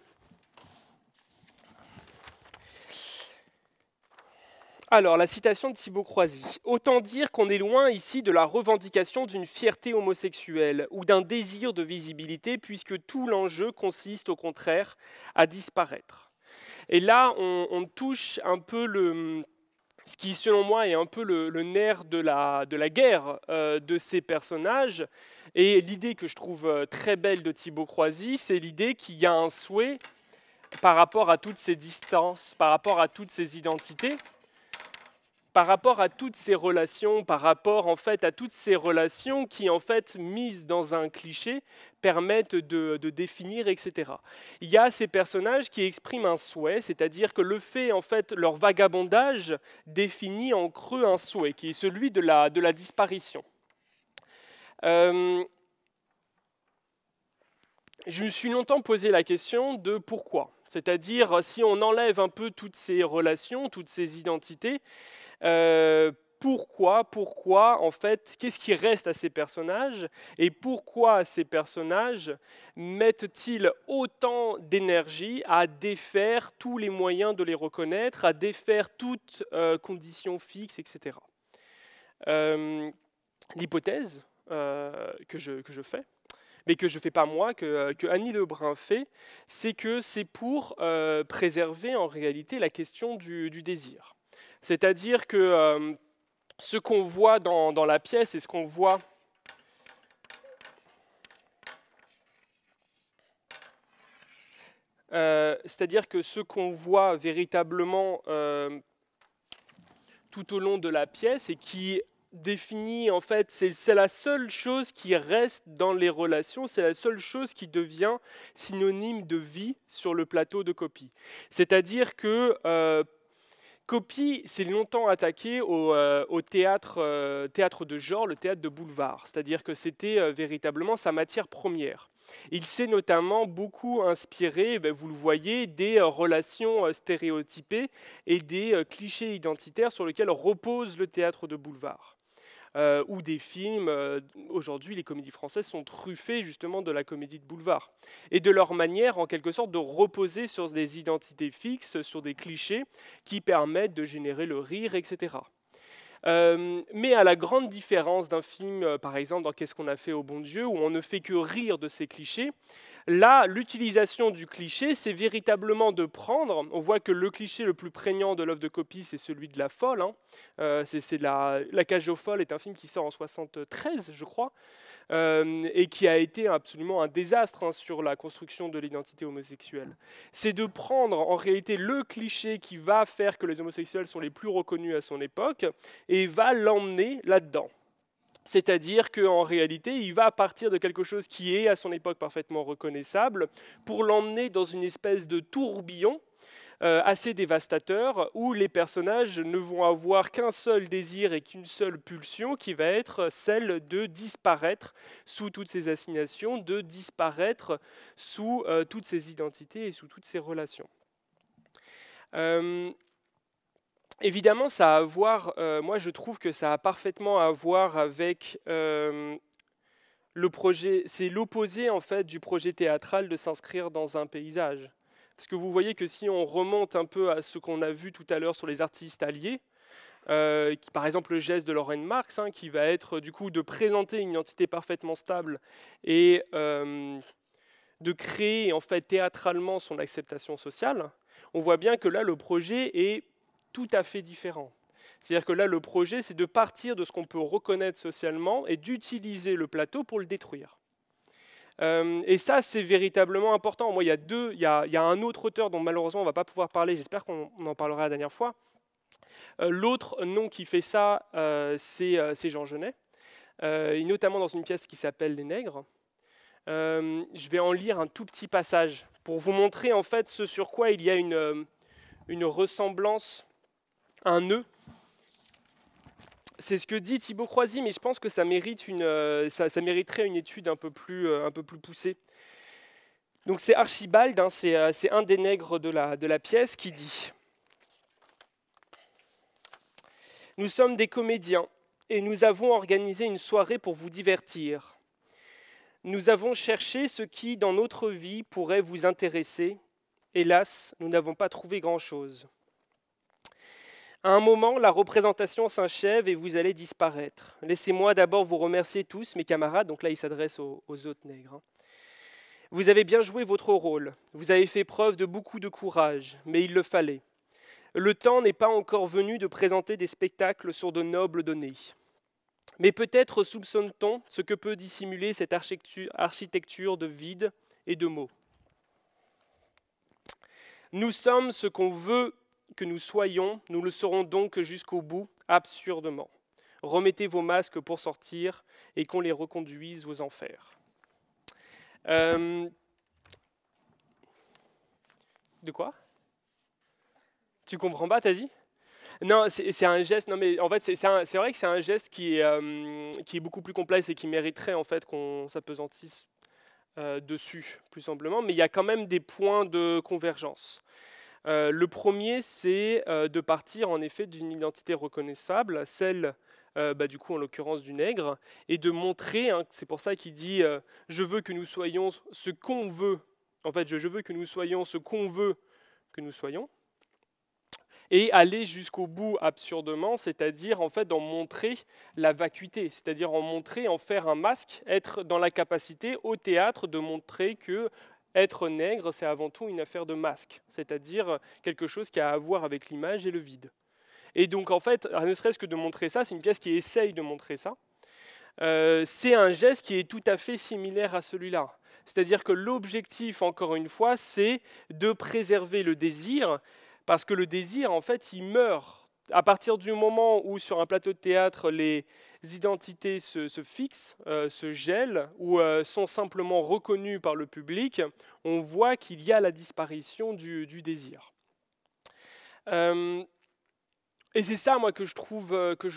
Alors, la citation de Thibaut Croisy. « Autant dire qu'on est loin ici de la revendication d'une fierté homosexuelle ou d'un désir de visibilité, puisque tout l'enjeu consiste au contraire à disparaître. » Et là, on touche un peu ce qui, selon moi, est un peu le nerf de la guerre de ces personnages. Et l'idée que je trouve très belle de Thibaut Croisy, c'est l'idée qu'il y a un souhait par rapport à toutes ces distances, par rapport à toutes ces identités, par rapport à toutes ces relations, par rapport en fait à toutes ces relations qui en fait mises dans un cliché permettent de définir, etc. Il y a ces personnages qui expriment un souhait, c'est-à-dire que le fait en fait leur vagabondage définit en creux un souhait qui est celui de la disparition. Je me suis longtemps posé la question de pourquoi, c'est-à-dire si on enlève un peu toutes ces relations, toutes ces identités. Pourquoi, en fait, qu'est-ce qui reste à ces personnages et pourquoi ces personnages mettent-ils autant d'énergie à défaire tous les moyens de les reconnaître, à défaire toutes conditions fixes, etc. L'hypothèse que je fais, mais que je ne fais pas moi, que Annie Lebrun fait, c'est que c'est pour préserver en réalité la question du désir. C'est-à-dire que ce qu'on voit dans la pièce et ce qu'on voit c'est-à-dire que ce qu'on voit véritablement tout au long de la pièce et qui définit, en fait, c'est la seule chose qui reste dans les relations, c'est la seule chose qui devient synonyme de vie sur le plateau de Copy. C'est-à-dire que Copy s'est longtemps attaqué au théâtre de genre, le théâtre de boulevard, c'est-à-dire que c'était véritablement sa matière première. Il s'est notamment beaucoup inspiré, vous le voyez, des relations stéréotypées et des clichés identitaires sur lesquels repose le théâtre de boulevard. Ou des films, aujourd'hui les comédies françaises sont truffées justement de la comédie de boulevard, et de leur manière en quelque sorte de reposer sur des identités fixes, sur des clichés qui permettent de générer le rire, etc. Mais à la grande différence d'un film, par exemple dans Qu'est-ce qu'on a fait au bon Dieu, où on ne fait que rire de ces clichés, Là, l'utilisation du cliché, c'est véritablement de prendre, on voit que le cliché le plus prégnant de l'œuvre de Copy, c'est celui de la folle. La cage aux folles est un film qui sort en 1973, je crois, et qui a été absolument un désastre sur la construction de l'identité homosexuelle. C'est de prendre en réalité le cliché qui va faire que les homosexuels sont les plus reconnus à son époque, et va l'emmener là-dedans. C'est-à-dire qu'en réalité, il va partir de quelque chose qui est à son époque parfaitement reconnaissable pour l'emmener dans une espèce de tourbillon assez dévastateur où les personnages ne vont avoir qu'un seul désir et qu'une seule pulsion qui va être celle de disparaître sous toutes ces assignations, de disparaître sous toutes ces identités et sous toutes ces relations. Évidemment, ça a à voir, moi je trouve que ça a parfaitement à voir avec le projet, c'est l'opposé en fait du projet théâtral de s'inscrire dans un paysage. Parce que vous voyez que si on remonte un peu à ce qu'on a vu tout à l'heure sur les artistes alliés, par exemple le geste de Lorraine Marx, qui va être du coup de présenter une identité parfaitement stable et de créer en fait théâtralement son acceptation sociale, on voit bien que là le projet est tout à fait différent. C'est-à-dire que là, le projet, c'est de partir de ce qu'on peut reconnaître socialement et d'utiliser le plateau pour le détruire. Et ça, c'est véritablement important. Moi, il y a un autre auteur dont malheureusement on ne va pas pouvoir parler, j'espère qu'on en parlera la dernière fois. L'autre nom qui fait ça, c'est Jean Genet, et notamment dans une pièce qui s'appelle Les Nègres. Je vais en lire un tout petit passage pour vous montrer en fait ce sur quoi il y a une ressemblance, un nœud. C'est ce que dit Thibaut Croisy, mais je pense que ça mériterait une étude un peu plus poussée. Donc c'est Archibald, c'est un des nègres de la pièce qui dit « Nous sommes des comédiens et nous avons organisé une soirée pour vous divertir. Nous avons cherché ce qui, dans notre vie, pourrait vous intéresser. Hélas, nous n'avons pas trouvé grand-chose. À un moment, la représentation s'achève et vous allez disparaître. Laissez-moi d'abord vous remercier tous, mes camarades. » Donc là, il s'adresse aux autres nègres. « Vous avez bien joué votre rôle. Vous avez fait preuve de beaucoup de courage, mais il le fallait. Le temps n'est pas encore venu de présenter des spectacles sur de nobles données. Mais peut-être soupçonne-t-on ce que peut dissimuler cette architecture de vide et de mots. Nous sommes ce qu'on veut que nous soyons, nous le serons donc jusqu'au bout, absurdement. Remettez vos masques pour sortir et qu'on les reconduise aux enfers. » De quoi? Tu comprends pas, t'as dit? Non, c'est un geste. Non, mais en fait, c'est vrai que c'est un geste qui est beaucoup plus complexe et qui mériterait en fait qu'on s'apesantisse dessus, plus simplement. Mais il y a quand même des points de convergence. Le premier, c'est de partir en effet d'une identité reconnaissable, celle du coup en l'occurrence du nègre, et de montrer, c'est pour ça qu'il dit je veux que nous soyons ce qu'on veut, en fait je veux que nous soyons ce qu'on veut que nous soyons, et aller jusqu'au bout absurdement, c'est-à-dire en fait d'en montrer la vacuité, c'est-à-dire en faire un masque, être dans la capacité au théâtre de montrer que être nègre, c'est avant tout une affaire de masque, c'est-à-dire quelque chose qui a à voir avec l'image et le vide. Et donc, en fait, ne serait-ce que de montrer ça, c'est une pièce qui essaye de montrer ça. C'est un geste qui est tout à fait similaire à celui-là. C'est-à-dire que l'objectif, encore une fois, c'est de préserver le désir, parce que le désir, en fait, il meurt. À partir du moment où, sur un plateau de théâtre, les identités se fixent, se gèlent, ou sont simplement reconnues par le public, on voit qu'il y a la disparition du désir. Et c'est ça, moi, que je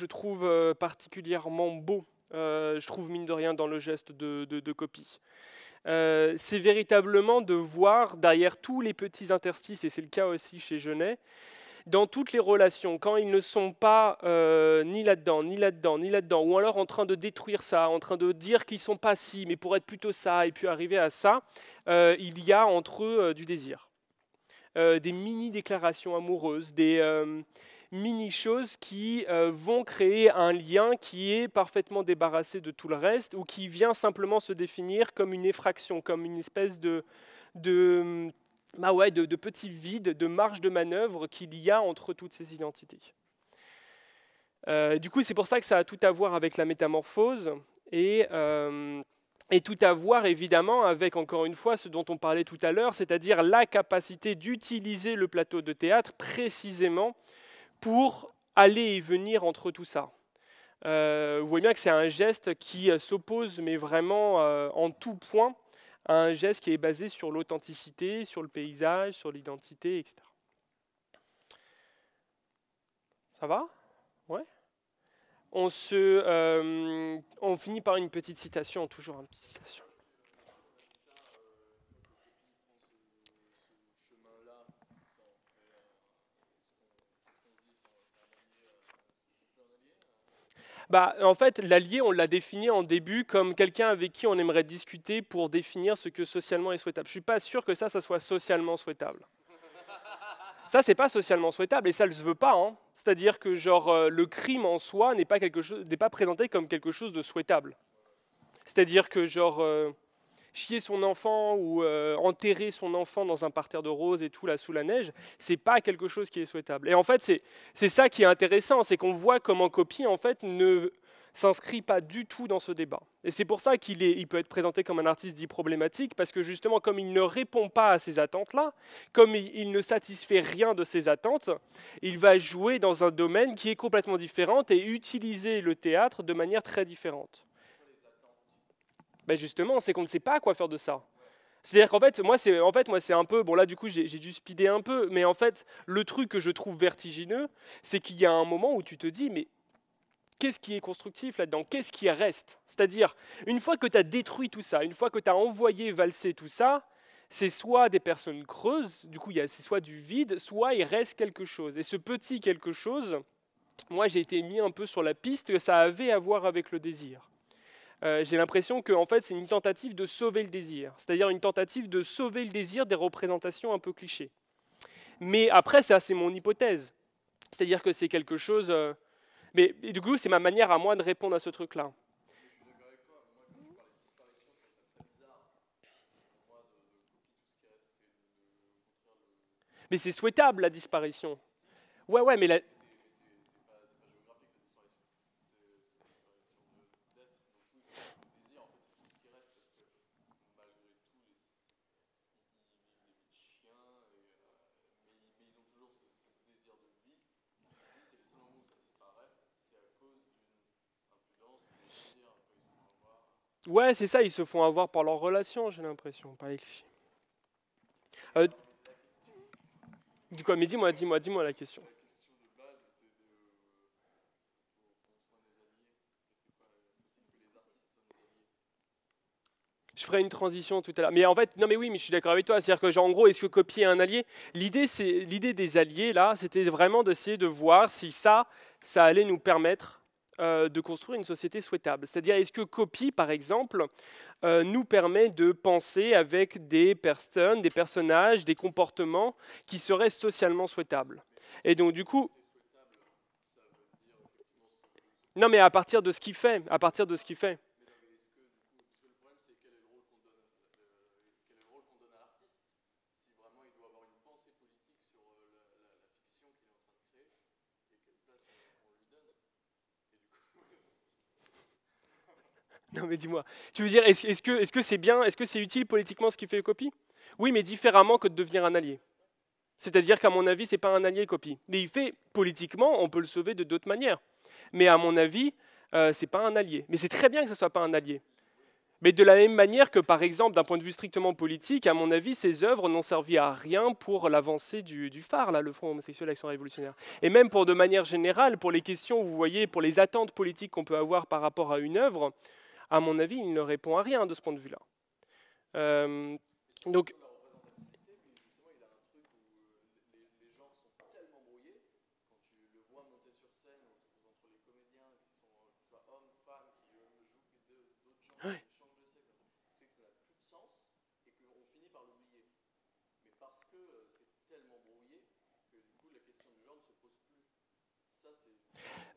trouve particulièrement beau, je trouve, mine de rien, dans le geste de Copy. C'est véritablement de voir, derrière tous les petits interstices, et c'est le cas aussi chez Genet, dans toutes les relations, quand ils ne sont pas ni là-dedans, ni là-dedans, ni là-dedans, ou alors en train de détruire ça, en train de dire qu'ils ne sont pas ci, mais pour être plutôt ça, et puis arriver à ça, il y a entre eux du désir. Des mini-déclarations amoureuses, des mini-choses qui vont créer un lien qui est parfaitement débarrassé de tout le reste ou qui vient simplement se définir comme une effraction, comme une espèce de petit vide, de marge de manœuvre qu'il y a entre toutes ces identités. Du coup, c'est pour ça que ça a tout à voir avec la métamorphose et tout à voir évidemment avec, encore une fois, ce dont on parlait tout à l'heure, c'est-à-dire la capacité d'utiliser le plateau de théâtre précisément pour aller et venir entre tout ça. Vous voyez bien que c'est un geste qui s'oppose, mais vraiment en tout point, à un geste qui est basé sur l'authenticité, sur le paysage, sur l'identité, etc. Ça va? Ouais. On finit par une petite citation, toujours une petite citation. En fait, l'allié, on l'a défini en début comme quelqu'un avec qui on aimerait discuter pour définir ce que socialement est souhaitable. Je ne suis pas sûr que ça soit socialement souhaitable. Ça, c'est pas socialement souhaitable et ça ne se veut pas. Hein. C'est-à-dire que le crime en soi n'est pas présenté comme quelque chose de souhaitable. C'est-à-dire que chier son enfant ou enterrer son enfant dans un parterre de roses et tout là sous la neige, c'est pas quelque chose qui est souhaitable. Et en fait, c'est ça qui est intéressant, c'est qu'on voit comment Coppi en fait ne s'inscrit pas du tout dans ce débat. Et c'est pour ça qu'il peut être présenté comme un artiste dit problématique, parce que justement, comme il ne répond pas à ces attentes-là, comme il ne satisfait rien de ces attentes, il va jouer dans un domaine qui est complètement différent et utiliser le théâtre de manière très différente. Justement, c'est qu'on ne sait pas quoi faire de ça. C'est-à-dire qu'en fait, moi, c'est un peu... Bon, là, du coup, j'ai dû speeder un peu, mais en fait, le truc que je trouve vertigineux, c'est qu'il y a un moment où tu te dis, mais qu'est-ce qui est constructif là-dedans? Qu'est-ce qui reste? C'est-à-dire, une fois que tu as détruit tout ça, une fois que tu as envoyé valser tout ça, c'est soit des personnes creuses, du coup, c'est soit du vide, soit il reste quelque chose. Et ce petit quelque chose, moi, j'ai été mis un peu sur la piste que ça avait à voir avec le désir. J'ai l'impression que en fait, c'est une tentative de sauver le désir, c'est-à-dire une tentative de sauver le désir des représentations un peu clichés. Mais après, ça, c'est mon hypothèse. C'est-à-dire que c'est quelque chose... Mais du coup, c'est ma manière à moi de répondre à ce truc-là. Mais c'est souhaitable, la disparition. Ouais, mais la... Ouais, c'est ça, ils se font avoir par leur relation, j'ai l'impression, pas les clichés. Dis quoi, mais dis-moi la question. Je ferai une transition tout à l'heure. Mais en fait, non mais oui, mais je suis d'accord avec toi. C'est-à-dire que, en gros, est-ce que Coppi est un allié? L'idée des alliés, là, c'était vraiment d'essayer de voir si ça allait nous permettre de construire une société souhaitable. C'est-à-dire, est-ce que Coppi, par exemple, nous permet de penser avec des personnes, des personnages, des comportements qui seraient socialement souhaitables? Et donc, du coup... Non, mais à partir de ce qu'il fait, Non mais dis-moi, tu veux dire, est-ce que c'est bien, est-ce que c'est utile politiquement ce qu'il fait Coppi? Oui, mais différemment que de devenir un allié. C'est-à-dire qu'à mon avis, c'est pas un allié Coppi. Mais il fait, politiquement, on peut le sauver de d'autres manières. Mais à mon avis, c'est pas un allié. Mais c'est très bien que ce soit pas un allié. Mais de la même manière que, par exemple, d'un point de vue strictement politique, à mon avis, ces œuvres n'ont servi à rien pour l'avancée du phare, là, le Front homosexuel Action révolutionnaire. Et même pour de manière générale, pour les questions, vous voyez, pour les attentes politiques qu'on peut avoir par rapport à une œuvre, à mon avis, il ne répond à rien de ce point de vue-là. Donc... Ouais.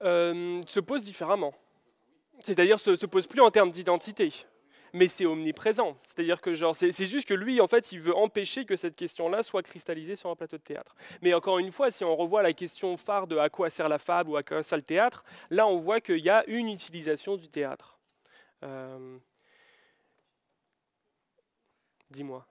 Se pose différemment. C'est-à-dire se pose plus en termes d'identité. Mais c'est omniprésent. C'est-à-dire que genre, c'est juste que lui, en fait, il veut empêcher que cette question-là soit cristallisée sur un plateau de théâtre. Mais encore une fois, si on revoit la question phare de à quoi sert la fable ou à quoi sert le théâtre, là, on voit qu'il y a une utilisation du théâtre. Dis-moi.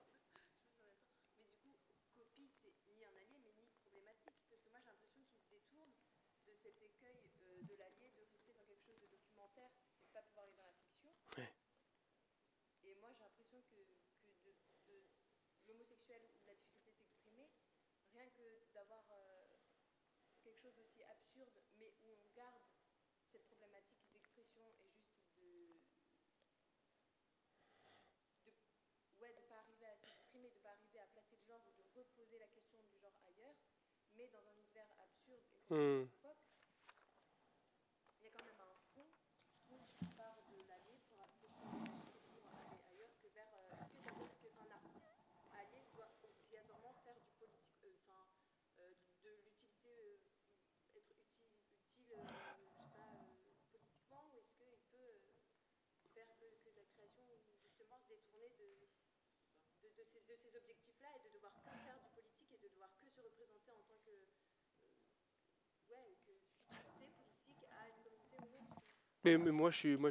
Hmm. De ces objectifs-là et de devoir que faire du politique et de devoir que se représenter en tant que utilité politique à une communauté ou une autre. Mais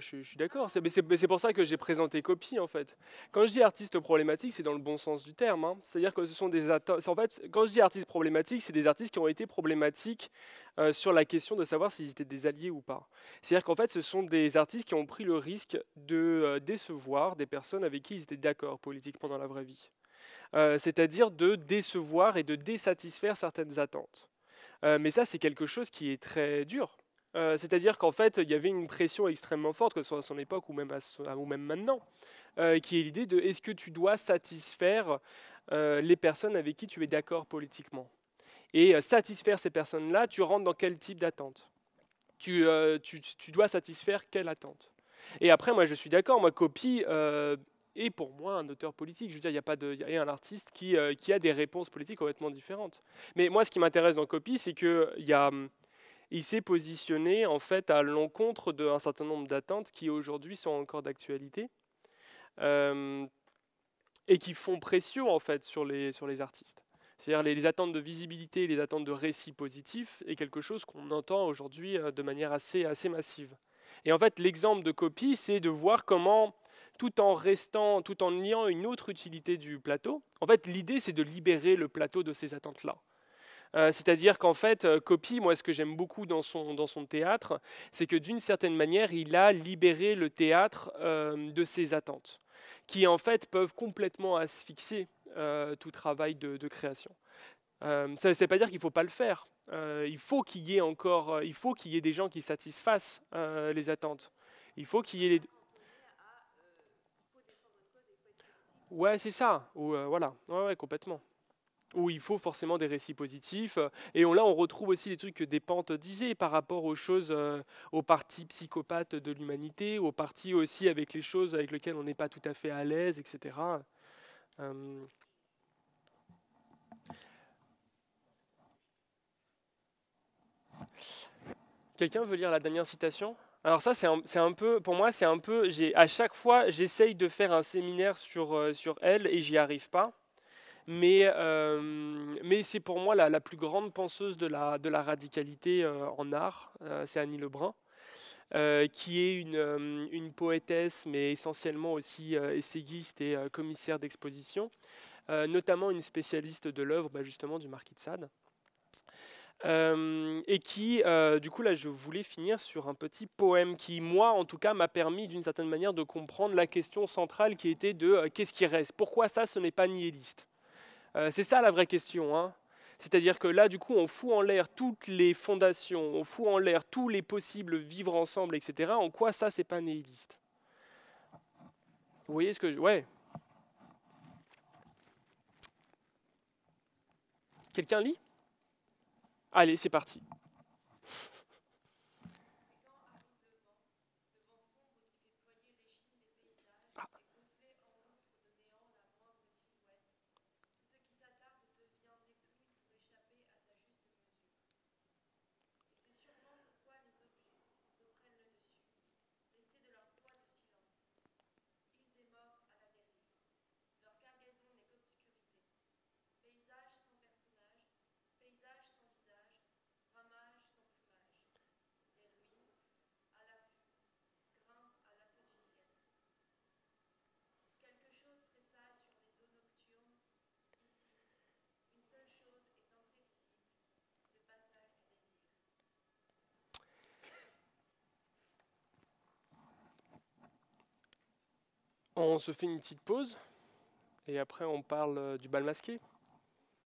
je suis d'accord. C'est pour ça que j'ai présenté Copy, en fait. Quand je dis artiste problématique, c'est dans le bon sens du terme. Hein. C'est-à-dire que ce sont des en fait, quand je dis artiste problématique, c'est des artistes qui ont été problématiques sur la question de savoir s'ils étaient des alliés ou pas. C'est-à-dire qu'en fait, ce sont des artistes qui ont pris le risque de décevoir des personnes avec qui ils étaient d'accord politiquement dans la vraie vie. C'est-à-dire de décevoir et de désatisfaire certaines attentes. Mais ça, c'est quelque chose qui est très dur. C'est-à-dire qu'en fait, il y avait une pression extrêmement forte, que ce soit à son époque ou même maintenant, qui est l'idée de est-ce que tu dois satisfaire les personnes avec qui tu es d'accord politiquement. Et satisfaire ces personnes-là, tu rentres dans quel type d'attente tu dois satisfaire quelle attente. Et après, moi, je suis d'accord, moi, Copy est pour moi un auteur politique. Je veux dire, il y a un artiste qui a des réponses politiques complètement différentes. Mais moi, ce qui m'intéresse dans Copy, c'est qu'il s'est positionné en fait à l'encontre d'un certain nombre d'attentes qui aujourd'hui sont encore d'actualité et qui font pression en fait sur les artistes. C'est-à-dire les attentes de visibilité, les attentes de récits positifs est quelque chose qu'on entend aujourd'hui de manière assez massive. Et en fait, l'exemple de Copy, c'est de voir comment, tout en niant une autre utilité du plateau, en fait, l'idée, c'est de libérer le plateau de ces attentes-là. C'est-à-dire qu'en fait, Copy, moi, ce que j'aime beaucoup dans son théâtre, c'est que d'une certaine manière, il a libéré le théâtre de ses attentes, qui en fait peuvent complètement asphyxier tout travail de création. Ça ne veut pas dire qu'il ne faut pas le faire. Il faut qu'il y ait des gens qui satisfassent les attentes. Il faut qu'il y ait Ouais, c'est ça. Ou voilà, ouais, complètement. Où il faut forcément des récits positifs. Et là, on retrouve aussi des trucs que Despentes disait par rapport aux choses, aux parties psychopathes de l'humanité, aux parties aussi avec les choses avec lesquelles on n'est pas tout à fait à l'aise, etc. Quelqu'un veut lire la dernière citation? Alors ça, c'est un peu, pour moi, c'est un peu, à chaque fois, j'essaye de faire un séminaire sur elle et j'y arrive pas. Mais c'est pour moi la plus grande penseuse de la radicalité en art, c'est Annie Lebrun, qui est une poétesse, mais essentiellement aussi essayiste et commissaire d'exposition, notamment une spécialiste de l'œuvre justement du Marquis de Sade. Et qui, du coup, là, je voulais finir sur un petit poème qui, moi, en tout cas, m'a permis d'une certaine manière de comprendre la question centrale qui était de qu'est-ce qui reste? Pourquoi ça, ce n'est pas nihiliste? C'est ça la vraie question. Hein. C'est-à-dire que là, du coup, on fout en l'air toutes les fondations, on fout en l'air tous les possibles vivre ensemble, etc. En quoi ça, c'est pas nihiliste? Vous voyez ce que je... Ouais. Quelqu'un lit? Allez, c'est parti. On se fait une petite pause et après on parle du bal masqué.